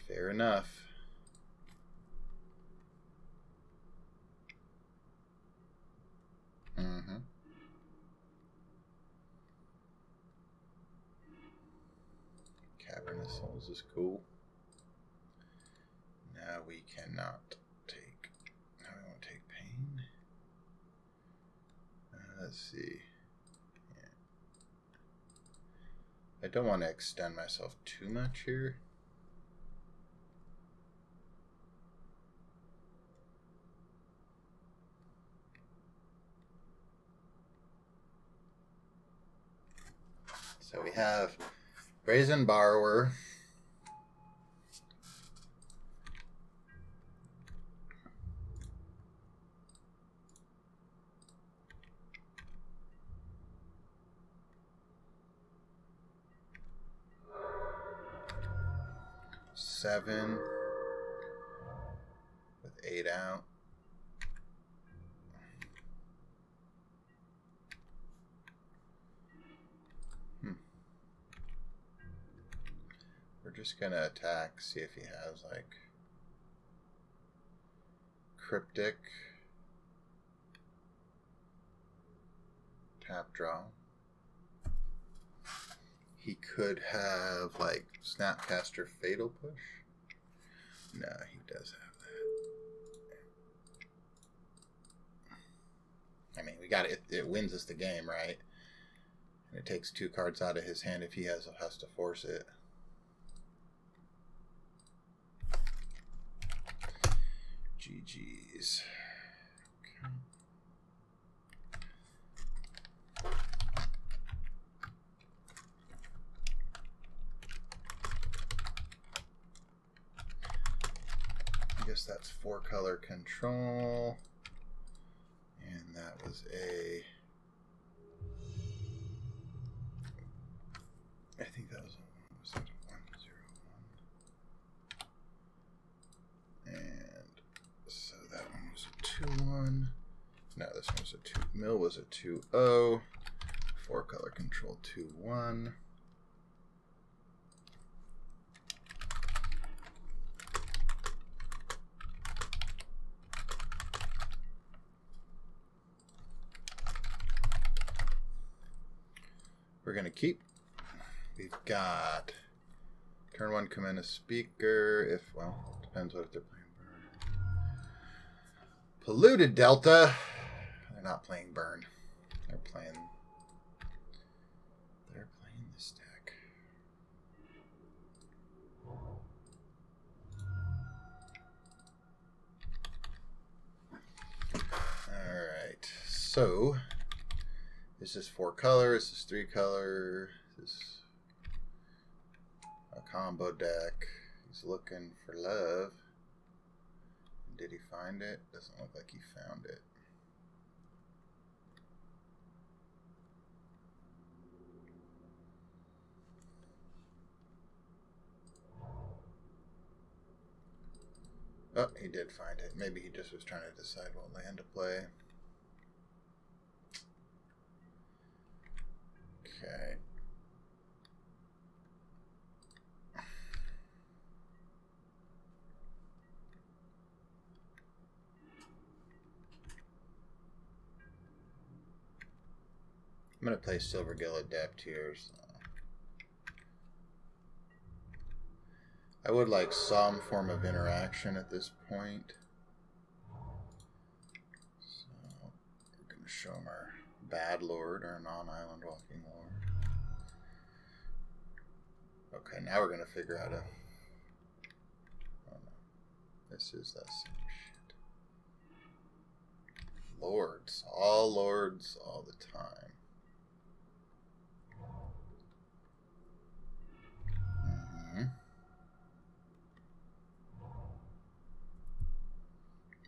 Fair enough. Cavernous Souls is cool. Now we cannot take... Now we won't take pain. Let's see. Yeah. I don't want to extend myself too much here. So we have Brazen Borrower. Seven with 8 out. We're just gonna attack, see if he has like Cryptic, tap draw. He could have like Snapcaster Fatal Push. No, he does have that. I mean, we got it. It wins us the game, right? And it takes 2 cards out of his hand if he has to force it. GG's. Okay. I guess that's 4-color control. And that was a... I think that was a 1-0-1. And so that one was a 2-1. No, this one was a 2. Mill was a 2-0. 4-color control 2-1. We're going to keep. We've got turn 1 command a speaker. If, well, depends what if they're playing burn. Polluted Delta. They're not playing burn. They're playing this deck. Alright. So this is 4-color, this is 3-color, this is a combo deck. He's looking for love. Did he find it? Doesn't look like he found it. Oh, he did find it. Maybe he just was trying to decide what land to play. Okay. I'm going to play Silvergill Adept here. So. I would like some form of interaction at this point. show them our bad lord, our non-island walking lord. Okay, now we're going to figure out a... Oh no. This is that same shit. Lords all the time.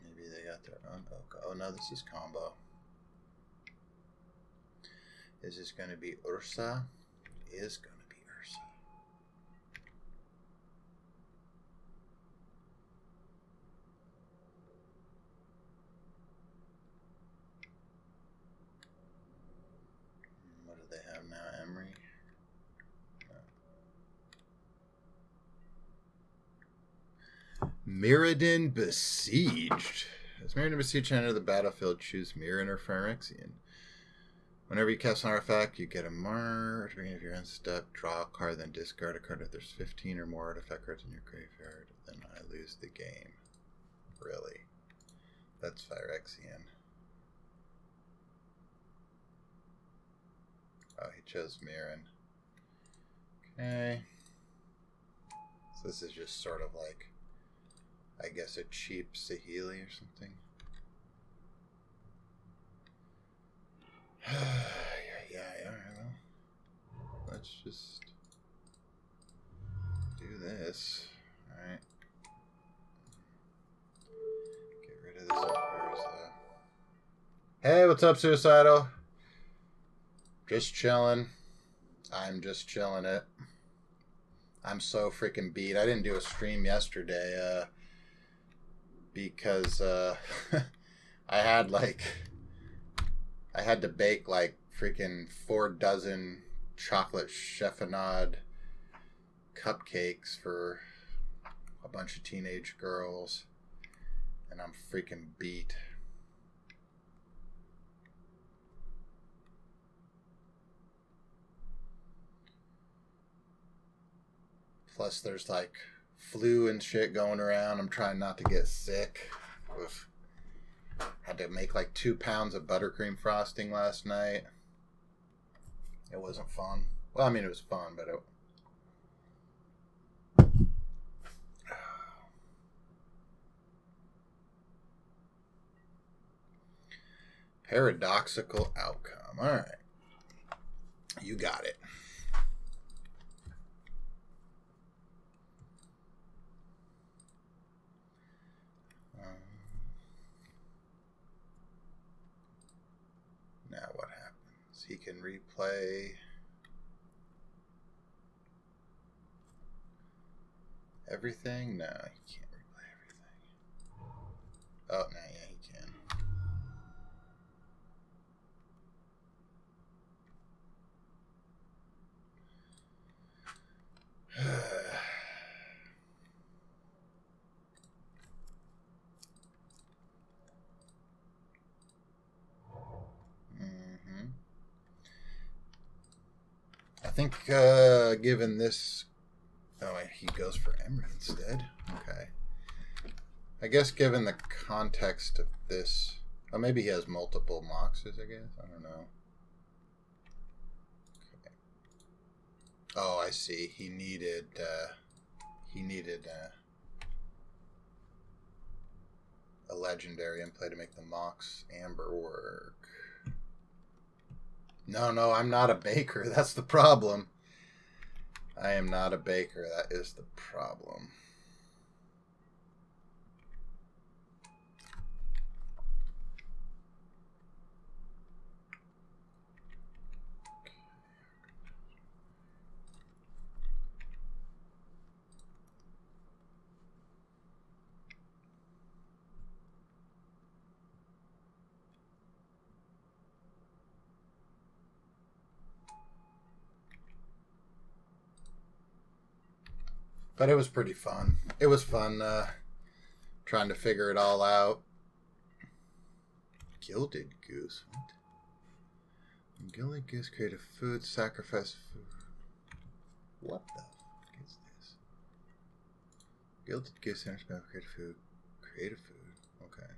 Maybe they got their own. Oh no, this is combo. Is this going to be Ursa? It is going to be Ursa. What do they have now? Emery? No. Mirrodin Besieged. As Mirrodin Besieged enter the battlefield, choose Mirrodin or Phyrexian. Whenever you cast an artifact, you get a mar. At the beginning of your end step, draw a card, then discard a card. If there's 15 or more artifact cards in your graveyard, then I lose the game. Really? That's Phyrexian. Oh, he chose Mirrodin. Okay. So this is just sort of like, I guess, a cheap Saheeli or something. yeah, well, let's just do this. Alright. Get rid of this. Hey, what's up, Suicidal? Just chilling. I'm just chilling it. I'm so freaking beat. I didn't do a stream yesterday because I had to bake like freaking 4 dozen chocolate chiffonade cupcakes for a bunch of teenage girls, and I'm freaking beat. Plus there's like flu and shit going around. I'm trying not to get sick. Oof. Had to make like 2 pounds of buttercream frosting last night. It wasn't fun. Well, I mean, it was fun, but paradoxical outcome. All right. You got it. Now what happens? He can replay everything? No, he can't replay everything. Oh, no, yeah, he can. I think given this... Oh, he goes for Emerald instead. Okay. I guess given the context of this... Oh, maybe he has multiple Moxes, I guess. I don't know. Okay. Oh, I see. He needed a legendary in play to make the Mox Amber work. No, I'm not a baker. That's the problem. I am not a baker. That is the problem. But it was pretty fun. It was fun trying to figure it all out. Gilded Goose. What? Gilded Goose create a food, sacrifice food. What the fuck is this? Gilded Goose enters battle, create food. Create a food. Okay.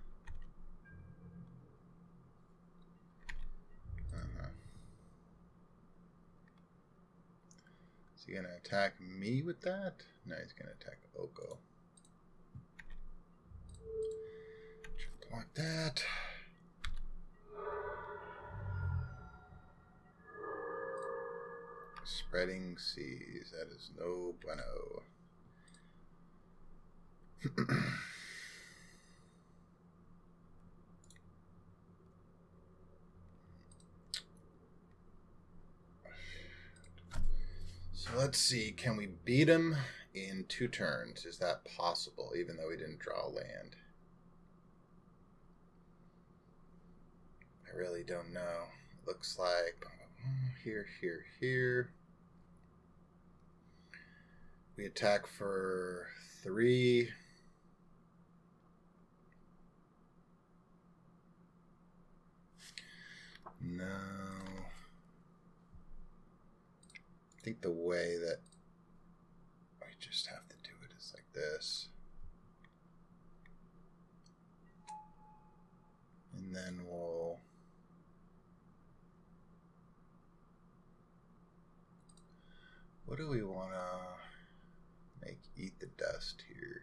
Is he going to attack me with that? No, he's going to attack Oko. Should block that. Spreading seas. That is no bueno. So let's see. Can we beat him in 2 turns? Is that possible, even though we didn't draw land? I really don't know. Looks like here, here, here. We attack for 3. No. I think the way that we just have to do it is like this. And then we'll... What do we want to make eat the dust here?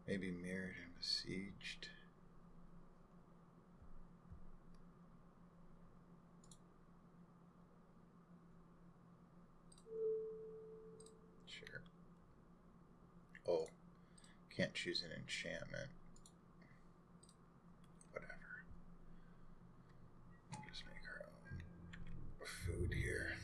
Maybe mirrored and besieged. Sure. Oh, can't choose an enchantment. Whatever. We'll just make our own food here.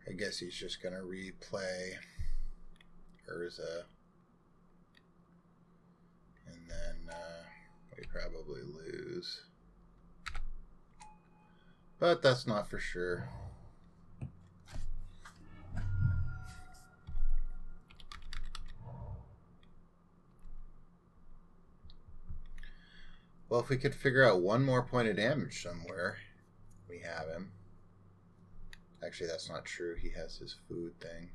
I guess he's just going to replay Urza. And then we probably lose. But that's not for sure. Well, if we could figure out 1 more point of damage somewhere, we have him. Actually, that's not true. He has his food thing.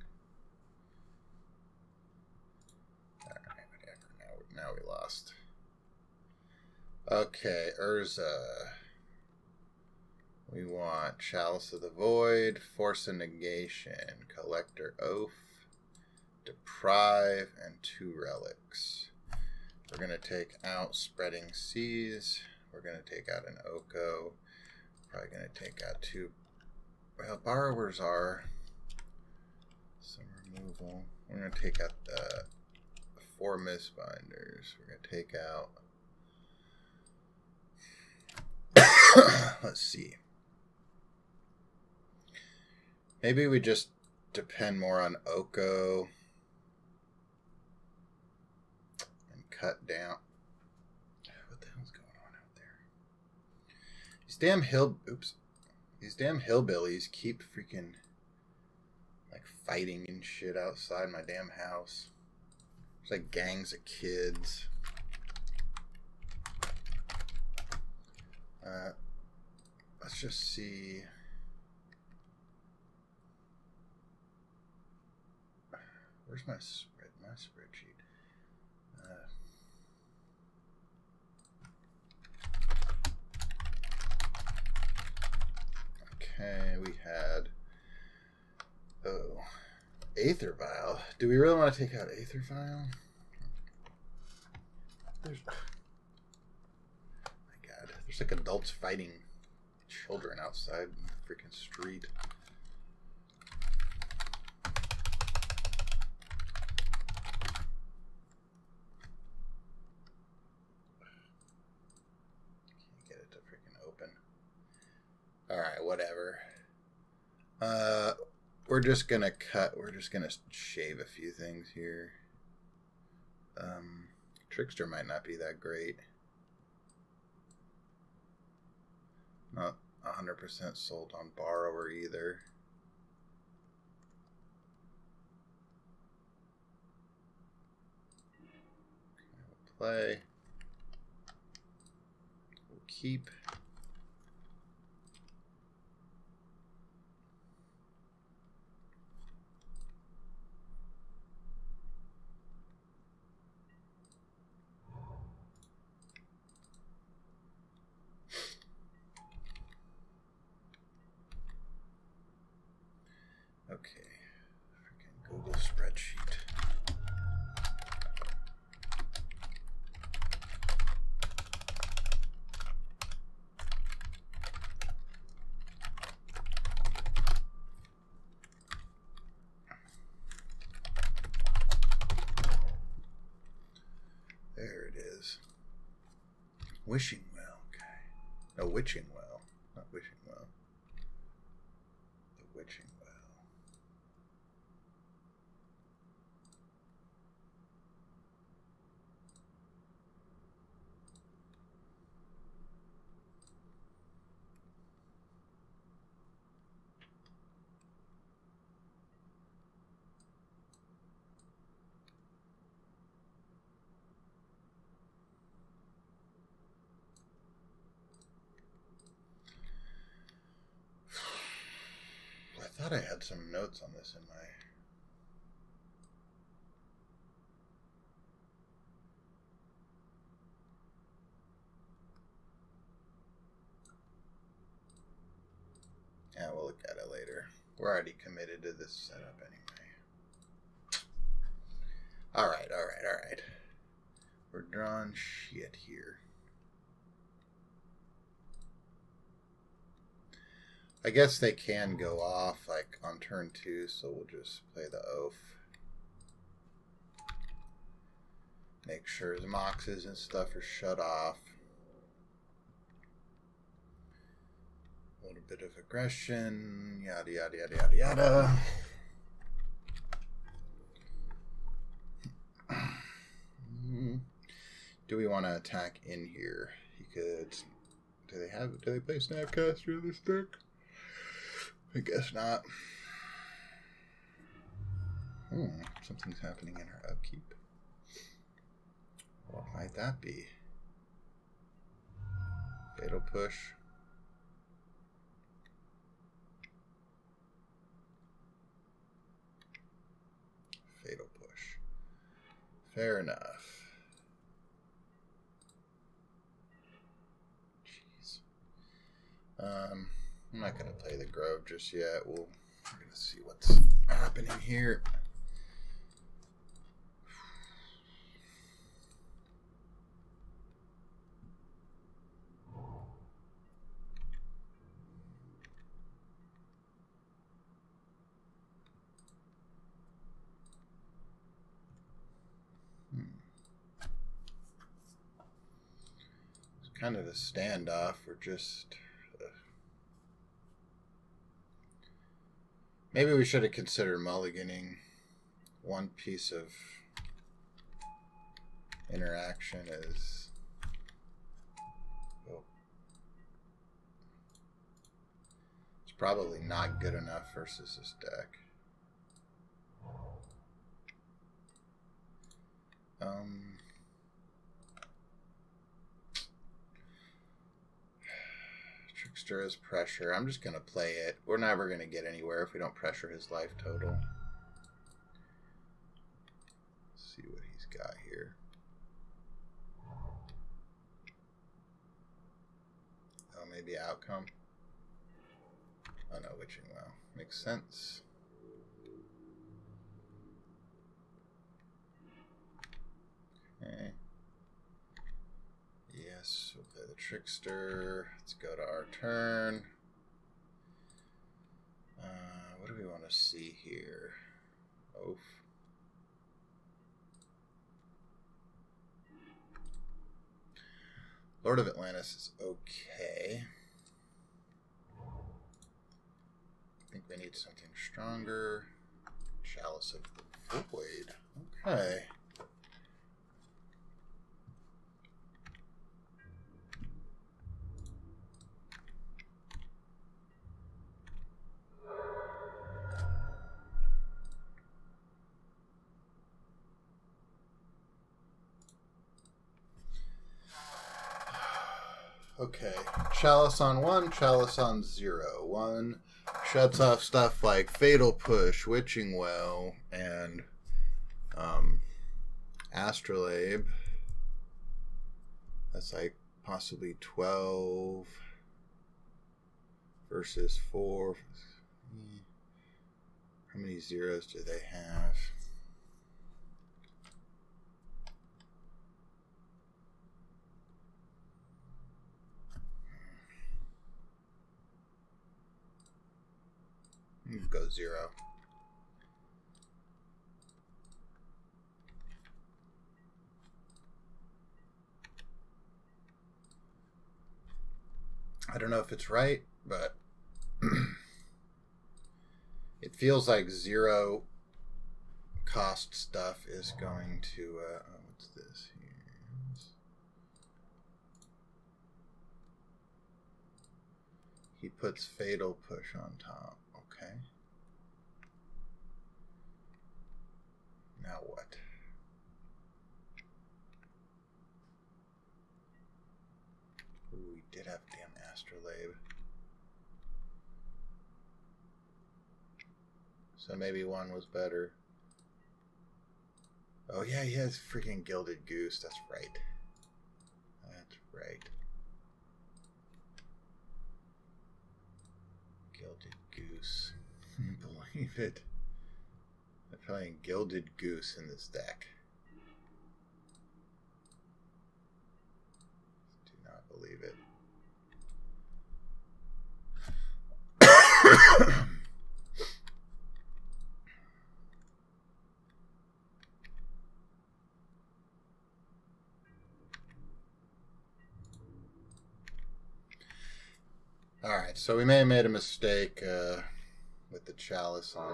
Alright, whatever. Now we lost. Okay, Urza. We want Chalice of the Void, Force of Negation, Collector Oath, Deprive, and 2 relics. We're going to take out Spreading Seas. We're going to take out an Oko. Probably going to take out 2... Well, borrowers are some removal. We're going to take out the 4 Mistbinders. We're going to take out... Let's see. Maybe we just depend more on Oko and cut down. What the hell's going on out there? These damn hillbillies keep freaking like fighting and shit outside my damn house. There's like gangs of kids. Let's just see. Where's my spreadsheet? Okay, we had Aether Vial. Do we really want to take out Aether Vial? There's There's like adults fighting children outside in the freaking street. Can't get it to freaking open. Alright, whatever. We're just gonna shave a few things here. Trickster might not be that great. Not 100% sold on Borrower either. We'll play. We'll keep. Okay. Freaking Google spreadsheet. There it is. Wishing well. Okay. No, witching well. Not wishing well. The witching well. I thought I had some notes on this in my... Yeah, we'll look at it later. We're already committed to this setup anyway. Alright. We're drawing shit here. I guess they can go off like on turn 2, so we'll just play the oath. Make sure his moxes and stuff are shut off. A little bit of aggression, yada yada yada yada yada. Do we want to attack in here? He could. Do they play Snapcaster in this deck? I guess not. Something's happening in her upkeep. What might that be? Fatal push. Fatal push. Fair enough. Jeez. I'm not going to play the Grove just yet. We're going to see what's happening here. It's kind of a standoff. We're just... Maybe we should have considered mulliganing. One piece of interaction is... Oh. It's probably not good enough versus this deck. Trickster is pressure. I'm just going to play it. We're never going to get anywhere if we don't pressure his life total. Let's see what he's got here. Oh, maybe outcome. Oh no, witching well. Makes sense. Okay. Yes, we'll play the Trickster. Let's go to our turn. What do we want to see here? Oath. Lord of Atlantis is okay. I think we need something stronger. Chalice of the Void. Okay. Okay, Chalice on 1, Chalice on 0. 1 shuts off stuff like Fatal Push, Witching Well, and Astrolabe. That's like possibly 12 versus 4. How many zeros do they have? Go 0. I don't know if it's right, but it feels like 0 cost stuff is going to, what's this here? He puts Fatal Push on top. Okay. Now what? Ooh, we did have damn Astrolabe. So maybe one was better. Oh yeah, he has freaking Gilded Goose. That's right. That's right. Gilded Goose. Believe it. I'm playing Gilded Goose in this deck. Do not believe it. Alright, so we may have made a mistake with the Chalice on.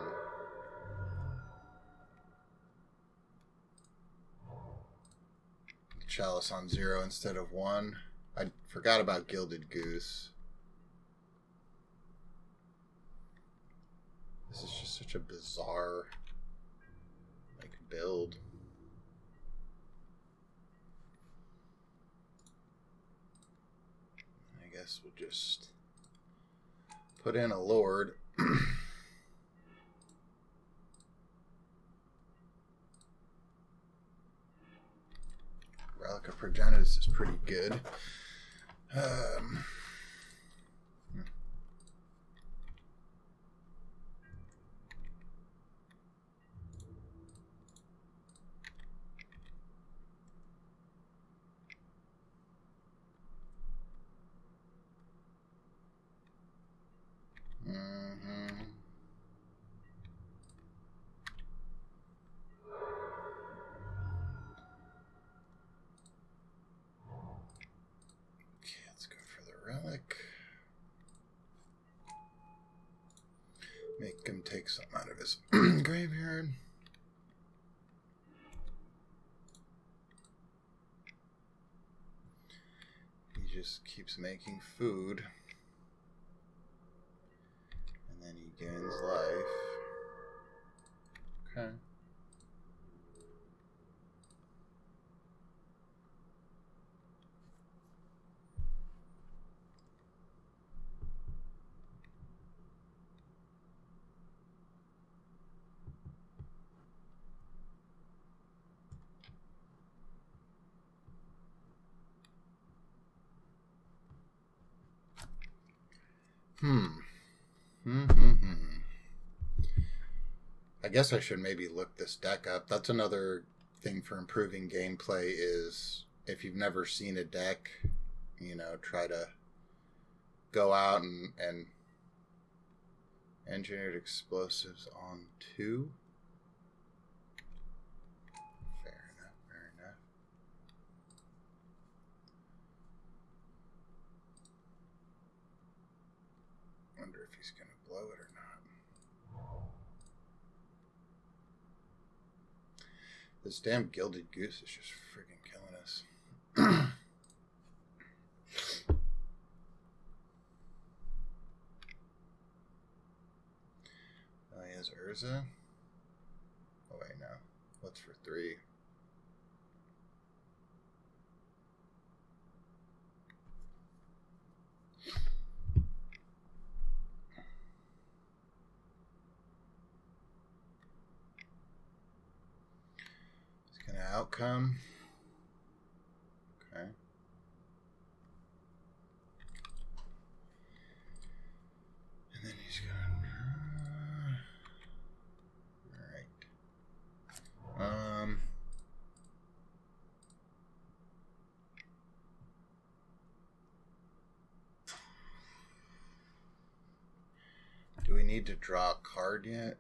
Chalice on 0 instead of 1. I forgot about Gilded Goose. This is just such a bizarre build. I guess we'll just put in a Lord. Relic of Progenitus is pretty good. Relic. Make him take something out of his graveyard. He just keeps making food. And then he gains life. Okay. I guess I should maybe look this deck up. That's another thing for improving gameplay is if you've never seen a deck, you know, try to go out and engineered explosives on 2. Fair enough, fair enough. Wonder if he's going to blow it or not. This damn Gilded Goose is just freaking killing us. Oh, he has Urza? Oh, wait, no. What's for 3? Outcome. Okay. And then he's going. need to draw a card yet?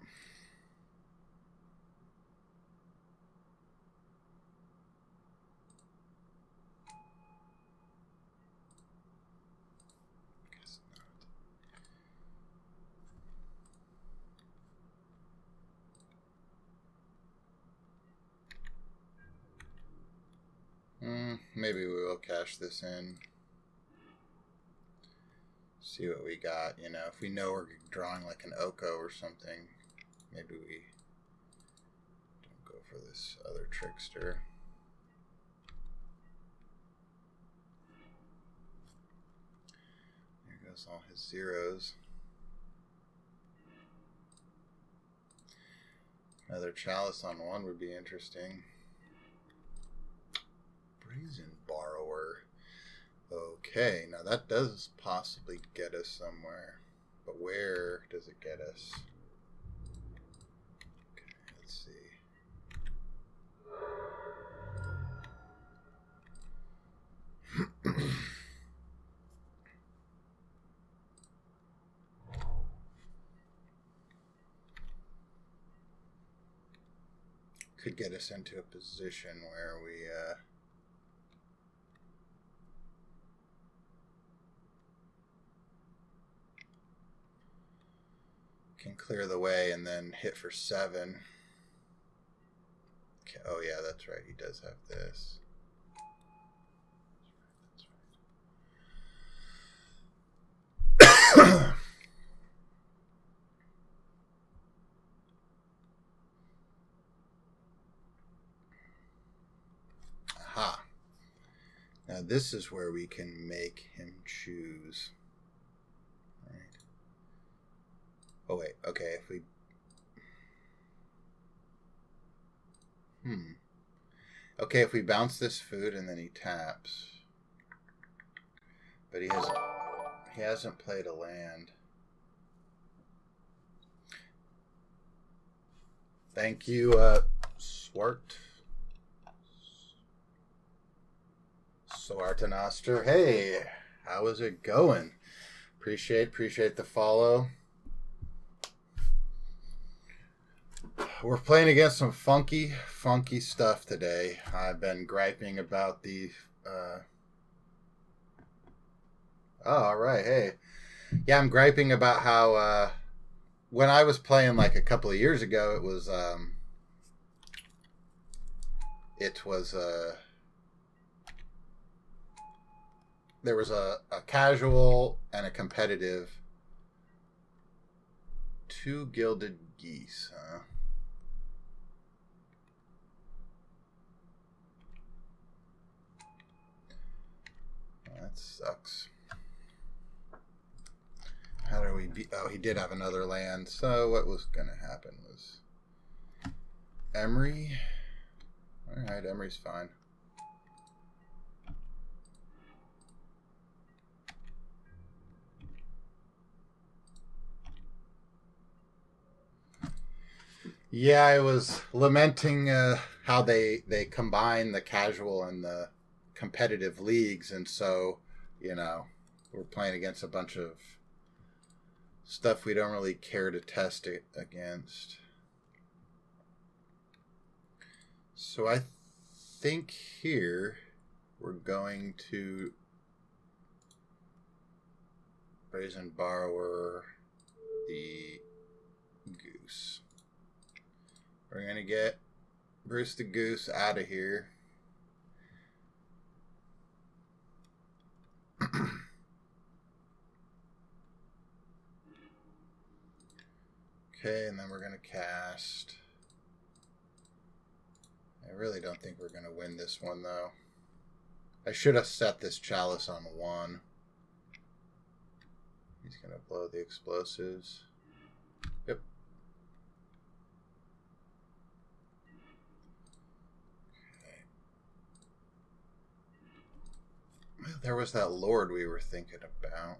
Guess not. Maybe we will cash this in. See what we got, you know. If we know we're drawing like an Oko or something, maybe we don't go for this other trickster. There goes all his zeros. Another chalice on one would be interesting. Brazen Borrower. Okay, now that does possibly get us somewhere. But where does it get us? Okay, let's see. Could get us into a position where we can clear the way and then hit for 7. Okay. Oh yeah, that's right. He does have this. That's right. Aha. Now this is where we can make him choose. Right. Oh wait, okay, if we okay, if we bounce this food and then he taps. But he hasn't played a land. Thank you, Swartanaster. Hey, how is it going? Appreciate the follow. We're playing against some funky stuff today. I've been griping about the all right, hey. Yeah, I'm griping about how when I was playing like a couple of years ago, it was there was a casual and a competitive. 2 gilded geese, huh? Well, that sucks. How do we beat? Oh, he did have another land. So what was going to happen was Emery. All right, Emery's fine. Yeah, I was lamenting how they combine the casual and the competitive leagues, and so, you know, we're playing against a bunch of stuff we don't really care to test it against. So I think here we're going to Brazen Borrower the Goose. We're going to get Bruce the Goose out of here. Okay, and then we're going to cast. I really don't think we're going to win this one, though. I should have set this chalice on 1. He's going to blow the explosives. Yep. Well, there was that lord we were thinking about.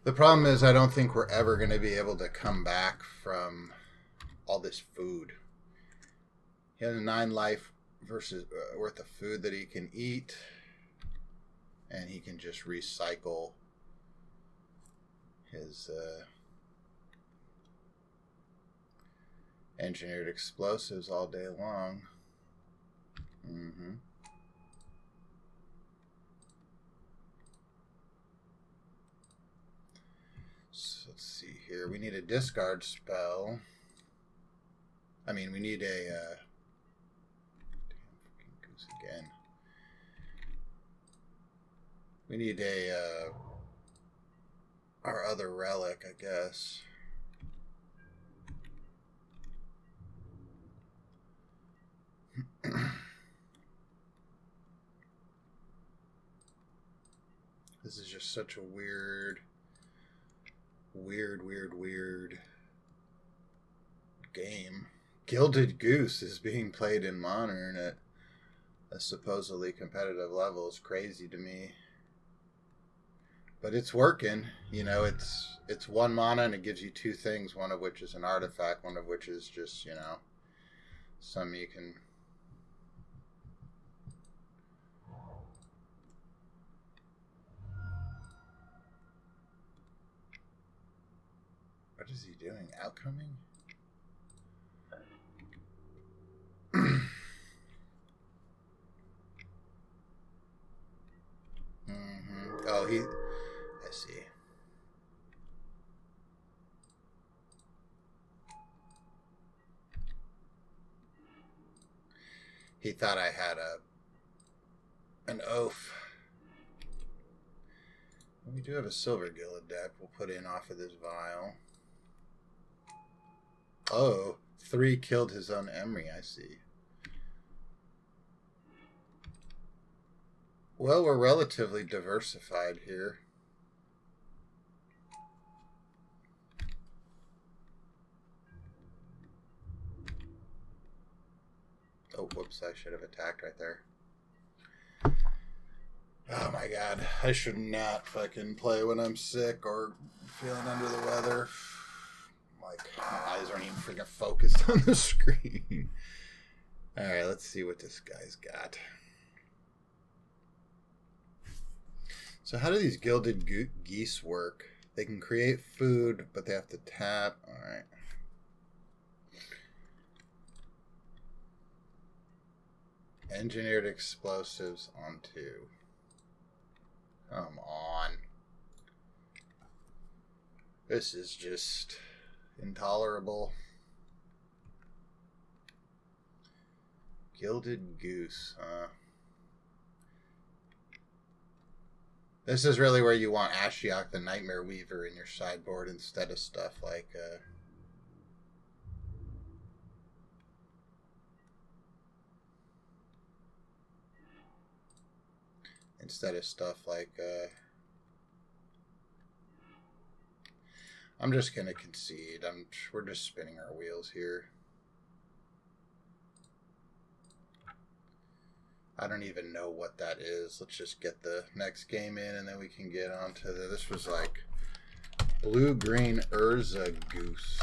The problem is I don't think we're ever going to be able to come back from all this food. He has a 9 life versus worth of food that he can eat, and he can just recycle his engineered explosives all day long. So let's see here. We need a discard spell. I mean, we need a damn fucking goose again. We need a our other relic, I guess. This is just such a weird game. Gilded Goose is being played in Modern at a supposedly competitive level. It's crazy to me. But it's working. You know, it's 1 mana and it gives you 2 things, one of which is an artifact, one of which is just, you know, some you can... What is he doing? Outcoming? Oh, I see. He thought I had an oath. We do have a Silver Gilded deck we'll put in off of this vial. Oh, 3 killed his own Emery, I see. Well, we're relatively diversified here. Oh, whoops, I should have attacked right there. Oh my god, I should not fucking play when I'm sick or feeling under the weather. Like, my eyes aren't even freaking focused on the screen. Alright, let's see what this guy's got. So how do these Gilded Geese work? They can create food, but they have to tap. Alright. Engineered explosives on 2. Come on. This is just intolerable. Gilded Goose, This is really where you want Ashiok the Nightmare Weaver in your sideboard instead of stuff like I'm just gonna concede. We're just spinning our wheels here. I don't even know what that is. Let's just get the next game in and then we can get on to this was like blue-green Urza Goose.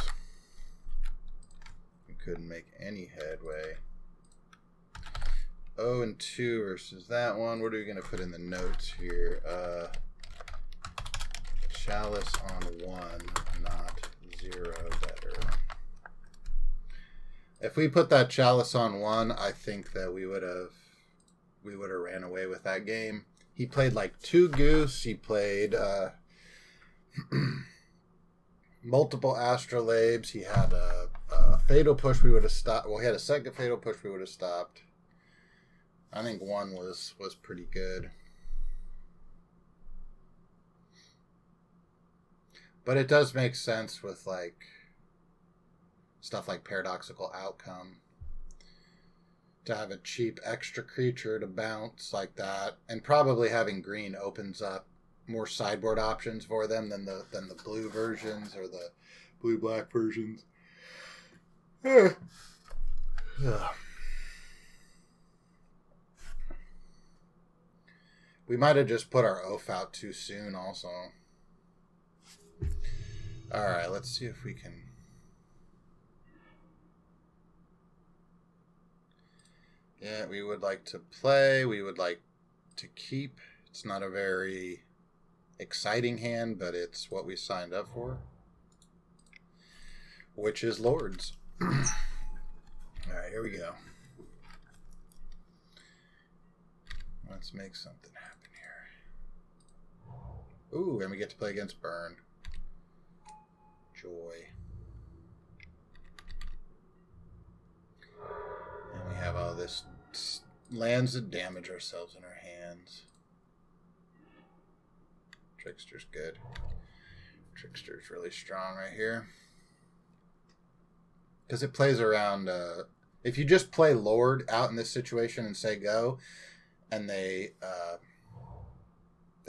We couldn't make any headway. 0-2 versus that one. What are we going to put in the notes here? Chalice on 1, not 0 better. If we put that Chalice on 1, I think that we would have ran away with that game. He played like 2 Goose. He played multiple Astrolabes. He had a Fatal Push we would have stopped. Well, he had a second Fatal Push we would have stopped. I think 1 was pretty good. But it does make sense with like stuff like Paradoxical Outcome to have a cheap extra creature to bounce like that, and probably having green opens up more sideboard options for them than the blue versions or the blue-black versions. We might have just put our oath out too soon also. Alright, let's see if we can... Yeah, we would like to play. We would like to keep. It's not a very exciting hand, but it's what we signed up for, which is Lords. All right, here we go. Let's make something happen here. Ooh, and we get to play against Burn. Joy. And we have all this lands that damage ourselves in our hands. Trickster's good. Trickster's really strong right here. Because it plays around... if you just play Lord out in this situation and say go, and they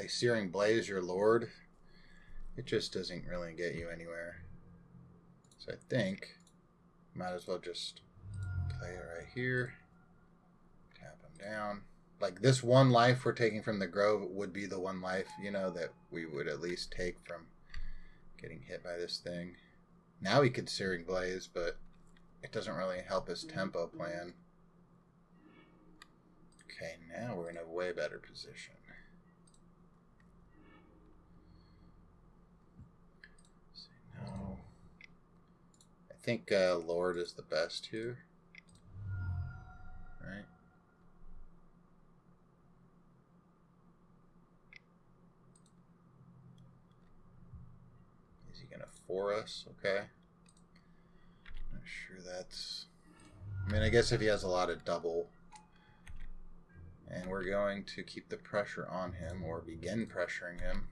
Searing Blaze your Lord, it just doesn't really get you anywhere. So I think might as well just play it right here. Tap him down. Like this one life we're taking from the Grove would be the one life, you know, that we would at least take from getting hit by this thing. Now he could Searing Blaze, but it doesn't really help his tempo plan. Okay, now we're in a way better position. No. I think Lord is the best here. Right? Is he going to 4 us? Okay. Not sure that's... I mean, I guess if he has a lot of double... And we're going to keep the pressure on him, or begin pressuring him.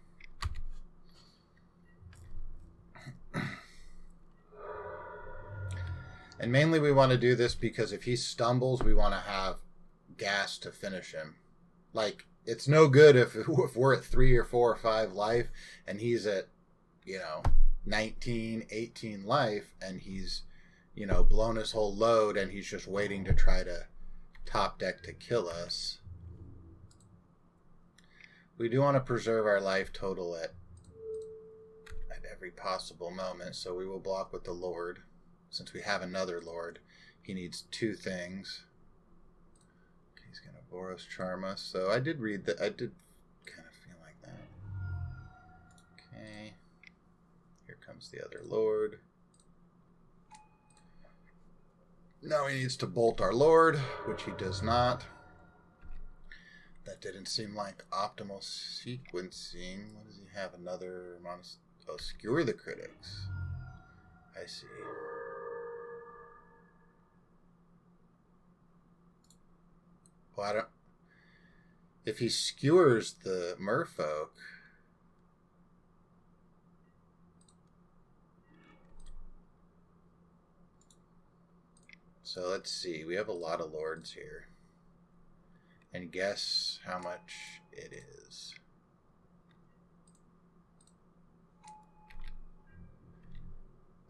And mainly we want to do this because if he stumbles, we want to have gas to finish him. Like, it's no good if we're at 3 or 4 or 5 life, and he's at, 19, 18 life, and he's, blown his whole load, and he's just waiting to try to top deck to kill us. We do want to preserve our life total at every possible moment, so we will block with the Lord. Since we have another Lord, he needs 2 things. He's going to Boros Charm us, so I did read that. I did kind of feel like that. Okay. Here comes the other Lord. Now he needs to bolt our Lord, which he does not. That didn't seem like optimal sequencing. What does he have? Another oh, Skewer the Critics. I see. Well, I don't... If he skewers the Merfolk... So let's see. We have a lot of Lords here. And guess how much it is.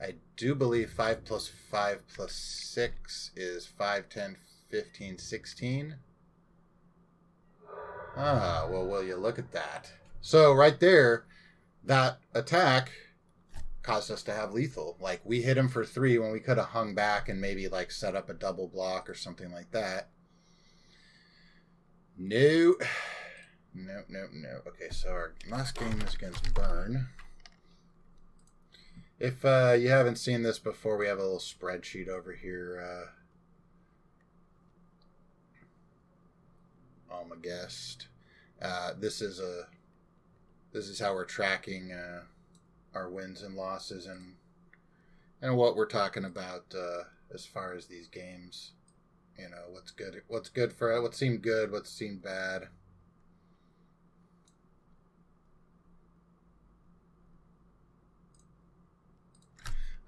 I do believe 5 plus 5 plus 6 is 5, 10, 15, 16. Ah, well, will you look at that. So right there, that attack caused us to have lethal. Like, we hit him for 3 when we could have hung back and maybe, like, set up a double block or something like that. No. No. Okay, so our last game is against Burn. If you haven't seen this before, we have a little spreadsheet over here. My guest. This is how we're tracking our wins and losses and what we're talking about as far as these games. What's good for it, what seemed good, what seemed bad.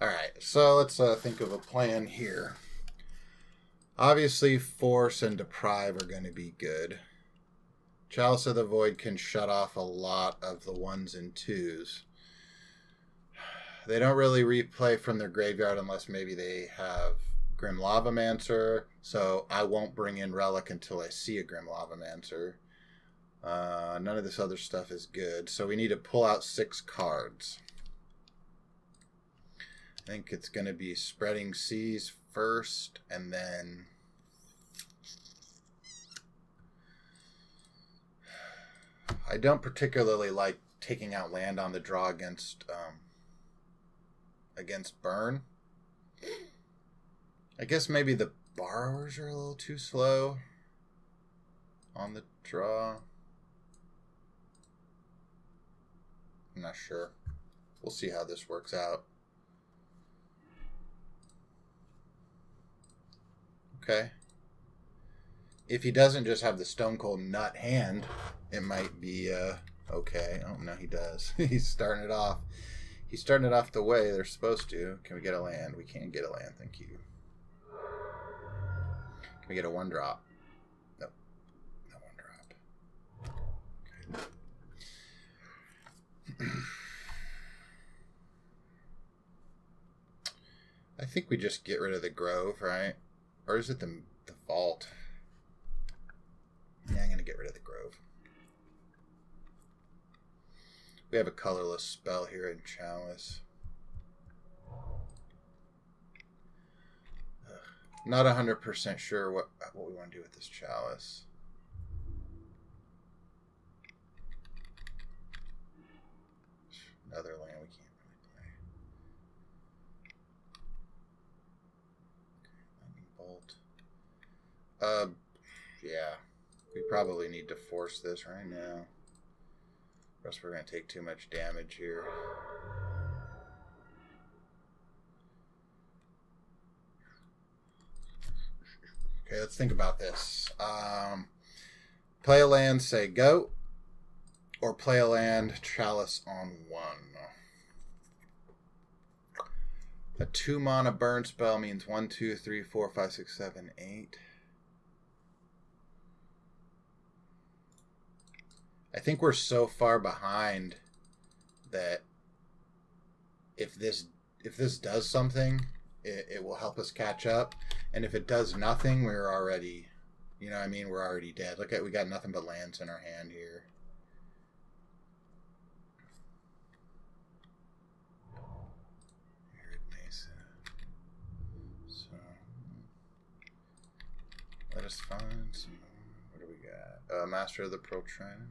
Alright, so let's think of a plan here. Obviously, Force and Deprive are going to be good. Chalice of the Void can shut off a lot of the 1s and 2s. They don't really replay from their graveyard unless maybe they have Grim Lavamancer, so I won't bring in Relic until I see a Grim Lavamancer. None of this other stuff is good, so we need to pull out 6 cards. I think it's going to be Spreading Seas first, and then... I don't particularly like taking out land on the draw against burn. I guess maybe the borrowers are a little too slow on the draw. I'm not sure. We'll see how this works out. Okay. If he doesn't just have the Stone Cold Nut hand, it might be okay. Oh, no, he does. He's starting it off. He's starting it off the way they're supposed to. Can we get a land? We can't get a land, thank you. Can we get a 1-drop? Nope. No 1-drop. Okay. I think we just get rid of the Grove, right? Or is it the Vault? Yeah, I'm going to get rid of the Grove. We have a colorless spell here in Chalice. Not 100% sure what we want to do with this Chalice. Another land we can't really play. Lightning Bolt. Yeah. We probably need to force this right now. Or else we're going to take too much damage here. Okay, let's think about this. Play a land, say go. Or play a land, Chalice on 1. A 2-mana burn spell means 1, 2, 3, 4, 5, 6, 7, 8. I think we're so far behind that if this does something, it will help us catch up. And if it does nothing, we're already, you know what I mean? We're already dead. Look at, we got nothing but lands in our hand here. So, let us find some, what do we got? Master of the Pearl Trident.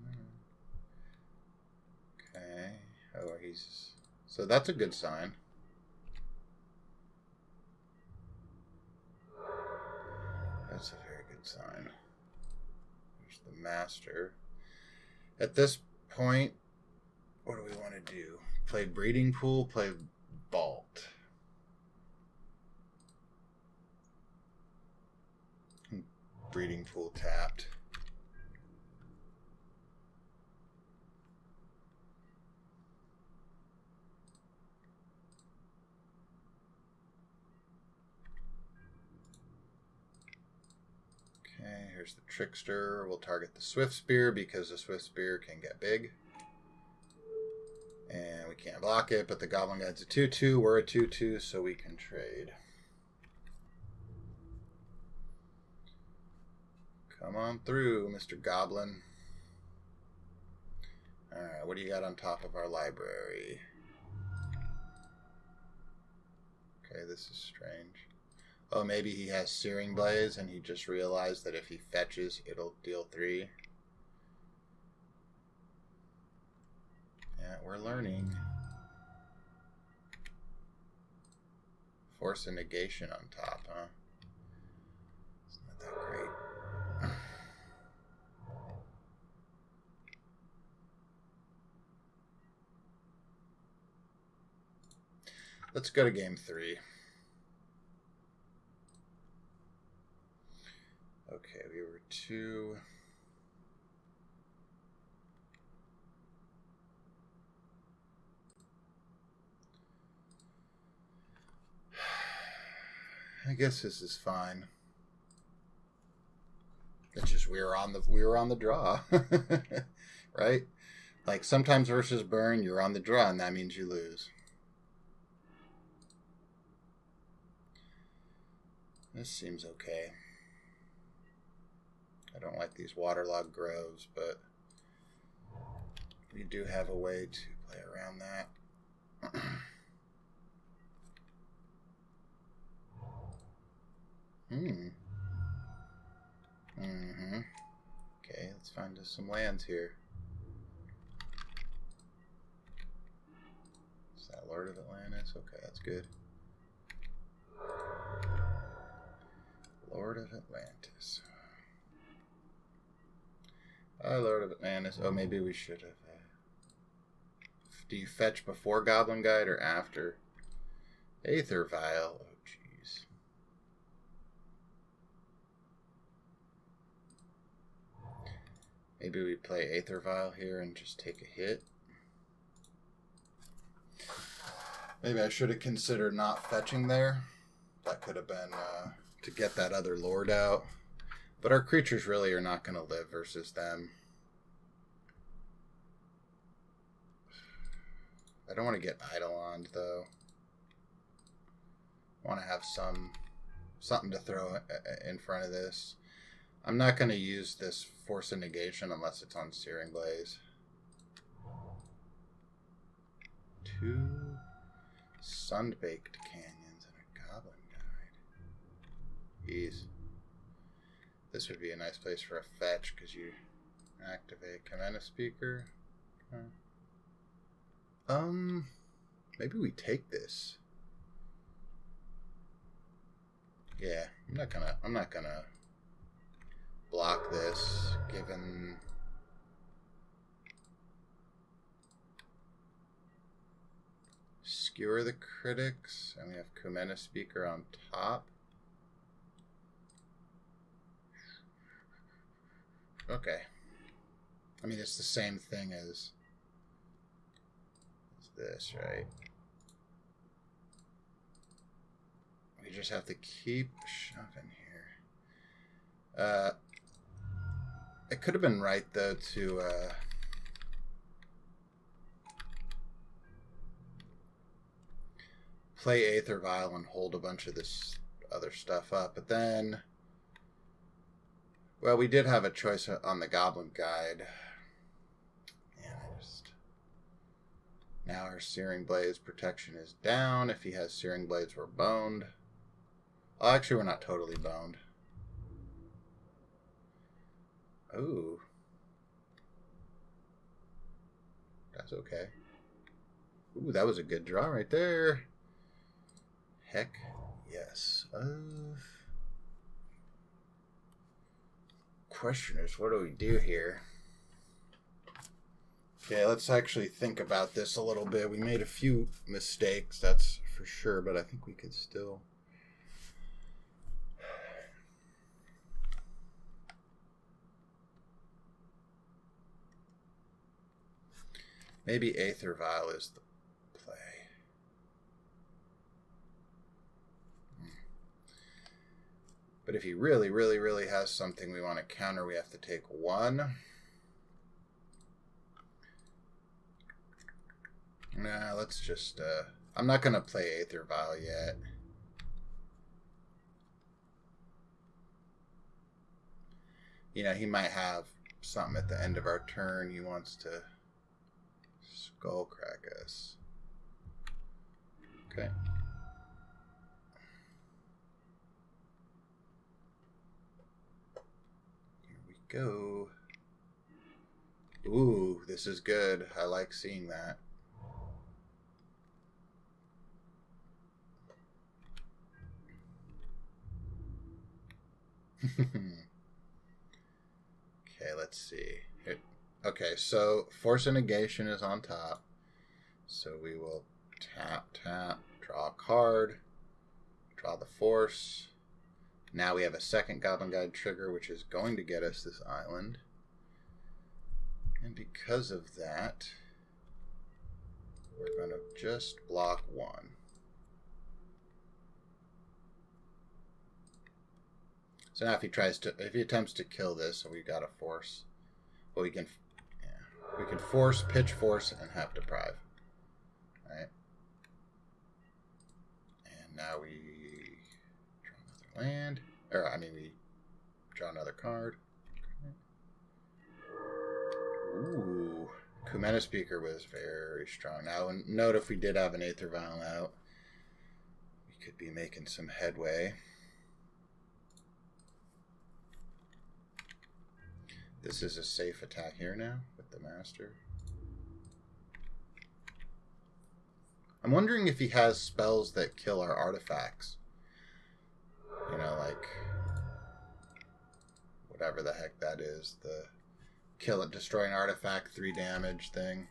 Okay. Oh, he's... So that's a good sign. That's a very good sign. There's the Master. At this point, what do we want to do? Play Breeding Pool, play Vault. Breeding Pool tapped. Okay, here's the Trickster. We'll target the Swift Spear because the Swift Spear can get big. And we can't block it, but the Goblin Guide's a 2-2. We're a 2-2, so we can trade. Come on through, Mr. Goblin. Alright, what do you got on top of our library? Okay, this is strange. Oh, maybe he has Searing Blaze and he just realized that if he fetches, it'll deal 3. Yeah, we're learning. Force a negation on top, huh? It's not that great. Let's go to game 3. Okay, we were 2. I guess this is fine. It's just we were on the draw. Right? Like sometimes versus burn, you're on the draw and that means you lose. This seems okay. I don't like these waterlogged groves, but we do have a way to play around that. Okay, let's find us some lands here. Is that Lord of Atlantis? Okay, that's good. Lord of Atlantis. Lord of Atlantis. Oh, maybe we should have. Do you fetch before Goblin Guide or after? Aether Vial. Oh, jeez. Maybe we play Aether Vial here and just take a hit. Maybe I should have considered not fetching there. That could have been to get that other Lord out. But our creatures really are not going to live versus them. I don't want to get Eidolon, though. I want to have something to throw in front of this. I'm not going to use this Force of Negation unless it's on Searing Blaze. 2 Sun-Baked Canyons and a Goblin Guide. Jeez. This would be a nice place for a fetch because you activate Command Speaker. Maybe we take this. Yeah, I'm not gonna block this, given Skewer the Critics, and we have Kumena Speaker on top. Okay. I mean, it's the same thing as this, right? We just have to keep shoving here. It could have been right, though, to play Aether Vial and hold a bunch of this other stuff up. But then, well, we did have a choice on the Goblin Guide. Now our Searing Blaze protection is down. If he has Searing Blades, we're boned. Oh, actually, we're not totally boned. Ooh. That's okay. Ooh, that was a good draw right there. Heck yes. Question is, what do we do here? Okay, let's actually think about this a little bit. We made a few mistakes, that's for sure, but I think we could still... Maybe Aether Vial is the play. But if he really, really, really has something we want to counter, we have to take 1. Nah, let's just, I'm not going to play Aether Vial yet. You know, he might have something at the end of our turn. He wants to Skullcrack us. Okay. Here we go. Ooh, this is good. I like seeing that. Okay, let's see. Here. Okay, so Force of Negation is on top. So we will tap, tap, draw a card, draw the Force. Now we have a second Goblin Guide trigger, which is going to get us this island. And because of that, we're going to just block 1. So now if he attempts to kill this, so we've got a Force. Well, we can Force, pitch Force, and have Deprive. Alright. And now we draw another land. Or, I mean, we draw another card. Ooh. Kumena Speaker was very strong. Now, note if we did have an Aether Vial out, we could be making some headway. This is a safe attack here now with the Master. I'm wondering if he has spells that kill our artifacts. You know, like whatever the heck that is. The kill it, destroy an artifact, 3 damage thing.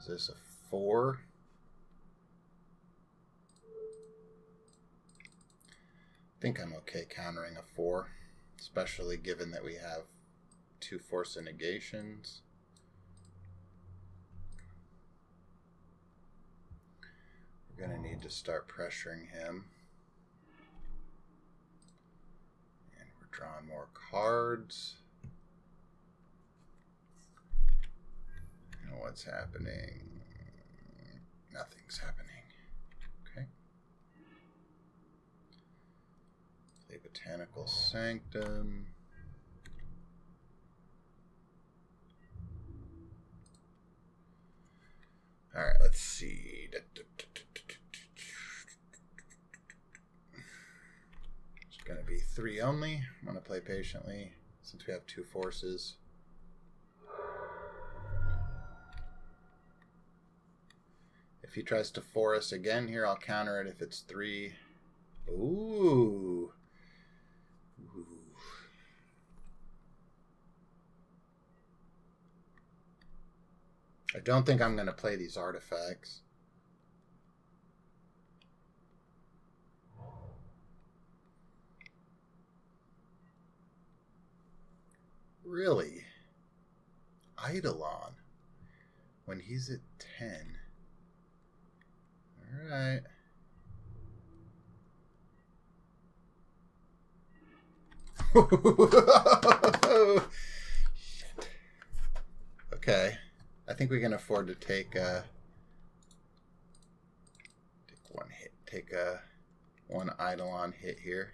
Is this a 4? I think I'm okay countering a 4, especially given that we have 2 force and negations. We're going to need to start pressuring him. And we're drawing more cards. And what's happening? Nothing's happening. Okay. Play Botanical Sanctum. All right, let's see. It's going to be 3 only. I'm going to play patiently since we have 2 forces. If he tries to 4 us again here, I'll counter it if it's 3. Ooh. Ooh. I don't think I'm going to play these artifacts. Really? Eidolon. When he's at 10. Alright. Shit. Okay. I think we can afford to take one hit. Take one Eidolon hit here.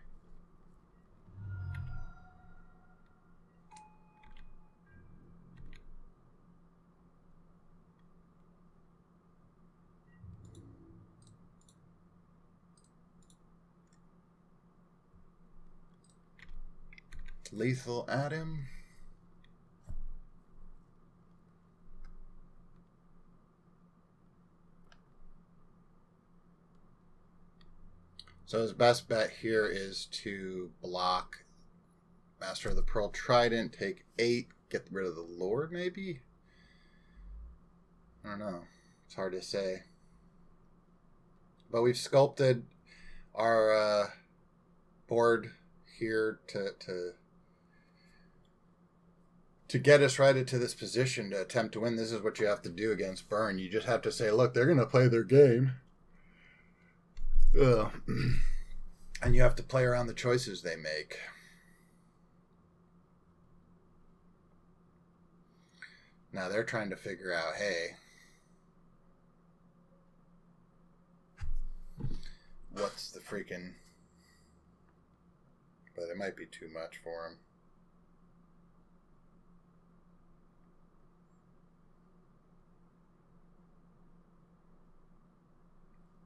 Lethal at him. So his best bet here is to block Master of the Pearl Trident, take 8, get rid of the Lord, maybe? I don't know. It's hard to say. But we've sculpted our board here to get us right into this position to attempt to win. This is what you have to do against Burn. You just have to say, look, they're going to play their game. Ugh. And you have to play around the choices they make. Now they're trying to figure out, hey, what's the freaking... But it might be too much for him.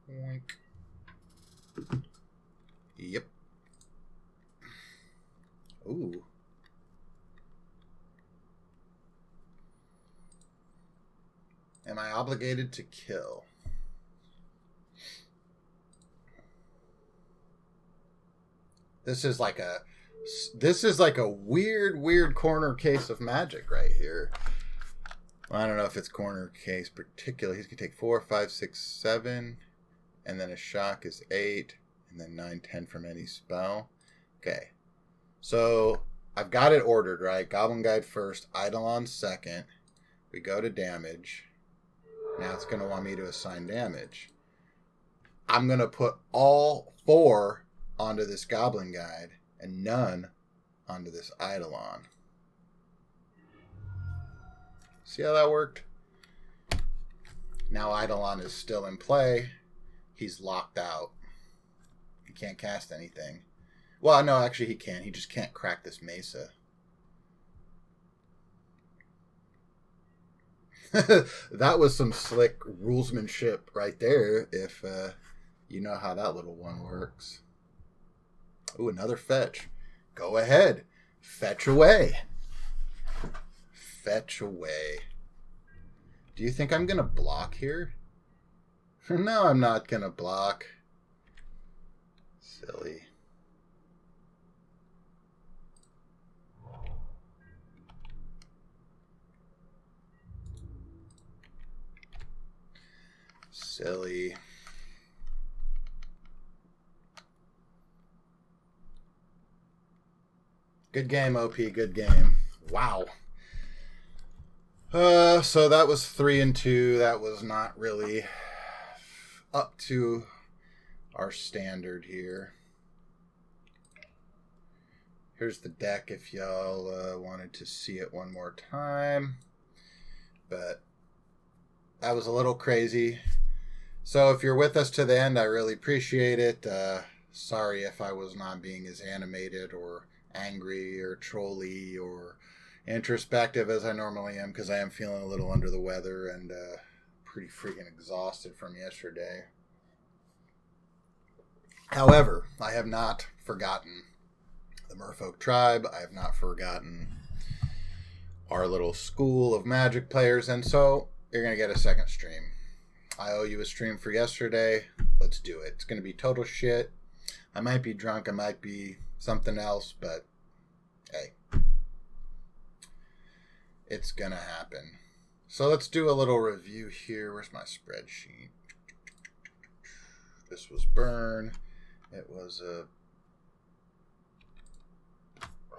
Oink. Yep. Ooh. Am I obligated to kill? This is like a weird corner case of Magic right here. Well, I don't know if it's corner case particular. He's gonna take 4, 5, 6, 7, and then a shock is 8, and then 9, 10 from any spell. Okay, so I've got it ordered right. Goblin Guide first, Eidolon second. We go to damage. Now it's gonna want me to assign damage. I'm gonna put all 4 onto this Goblin Guide and none onto this Eidolon. See how that worked? Now Eidolon is still in play. He's locked out. He can't cast anything. Well, no, actually he can. He just can't crack this Mesa. That was some slick rulesmanship right there, if you know how that little one works. Ooh, another fetch. Go ahead. Fetch away. Fetch away. Do you think I'm going to block here? No, I'm not going to block. Silly. Silly. Good game, OP. Good game. Wow. So that was 3-2. That was not really up to our standard here. Here's the deck if y'all wanted to see it one more time. But that was a little crazy. So if you're with us to the end, I really appreciate it. Sorry if I was not being as animated or angry or trolly or introspective as I normally am, because I am feeling a little under the weather and pretty freaking exhausted from yesterday. However, I have not forgotten the Merfolk tribe. I have not forgotten our little school of Magic players, and so you're going to get a second stream. I owe you a stream for yesterday. Let's do it. It's going to be total shit. I might be drunk. I might be something else, but hey, it's going to happen. So let's do a little review here. Where's my spreadsheet? This was burn. It was a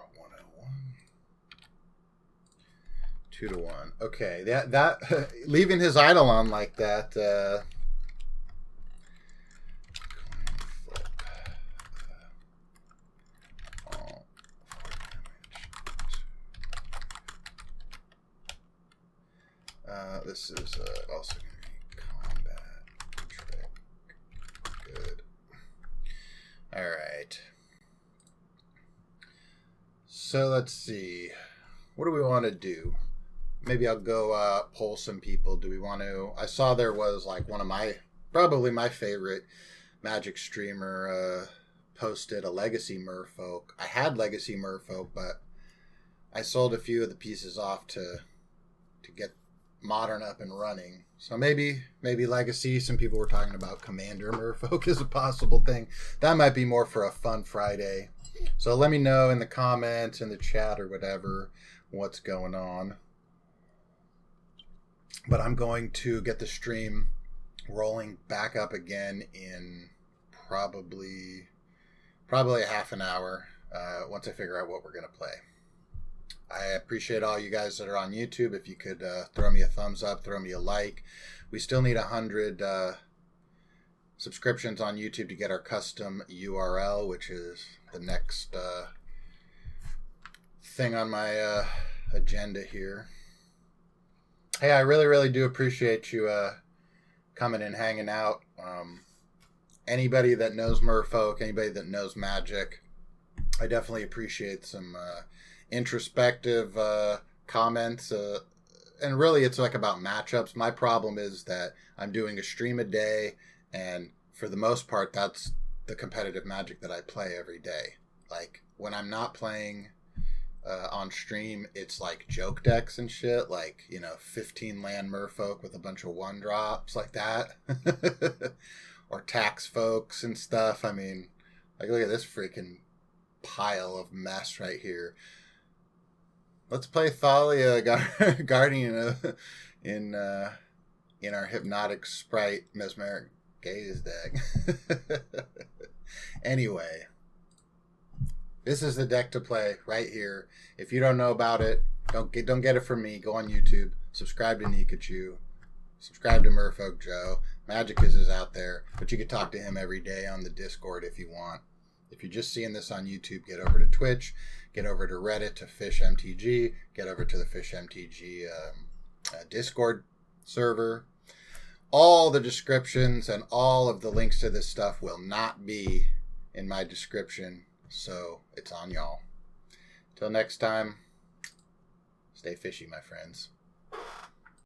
101. 2-1. Okay, that leaving his idol on like that. This is also going to be combat trick. Good. All right. So let's see. What do we want to do? Maybe I'll go poll some people. Do we want to? I saw there was like one of probably my favorite Magic streamer posted a Legacy Merfolk. I had Legacy Merfolk, but I sold a few of the pieces off to get Modern up and running. So maybe Legacy. Some people were talking about Commander Merfolk as a possible thing. That might be more for a fun Friday. So let me know in the comments, in the chat, or whatever, what's going on. But I'm going to get the stream rolling back up again in probably a half an hour once I figure out what we're going to play. I appreciate all you guys that are on YouTube. If you could throw me a thumbs up, throw me a like. We still need 100 subscriptions on YouTube to get our custom URL, which is the next thing on my agenda here. Hey, I really, really do appreciate you coming and hanging out. Anybody that knows Merfolk, anybody that knows Magic, I definitely appreciate some introspective comments. And really, it's like about matchups. My problem is that I'm doing a stream a day, and for the most part, that's the competitive Magic that I play every day. Like, when I'm not playing on stream, it's like joke decks and shit, like, 15 land Merfolk with a bunch of 1-drops like that. Or tax folks and stuff. I mean, like, look at this freaking pile of mess right here. Let's play Thalia Guardian in our Hypnotic Sprite Mesmeric Gaze deck. Anyway, this is the deck to play right here. If you don't know about it, don't get it from me. Go on YouTube, subscribe to Nikachu, subscribe to Merfolk Joe. Magicus is out there, but you can talk to him every day on the Discord if you want. If you're just seeing this on YouTube, get over to Twitch, get over to Reddit to Fish MTG, get over to the Fish MTG Discord server. All the descriptions and all of the links to this stuff will not be in my description, so it's on y'all. Till next time, stay fishy, my friends.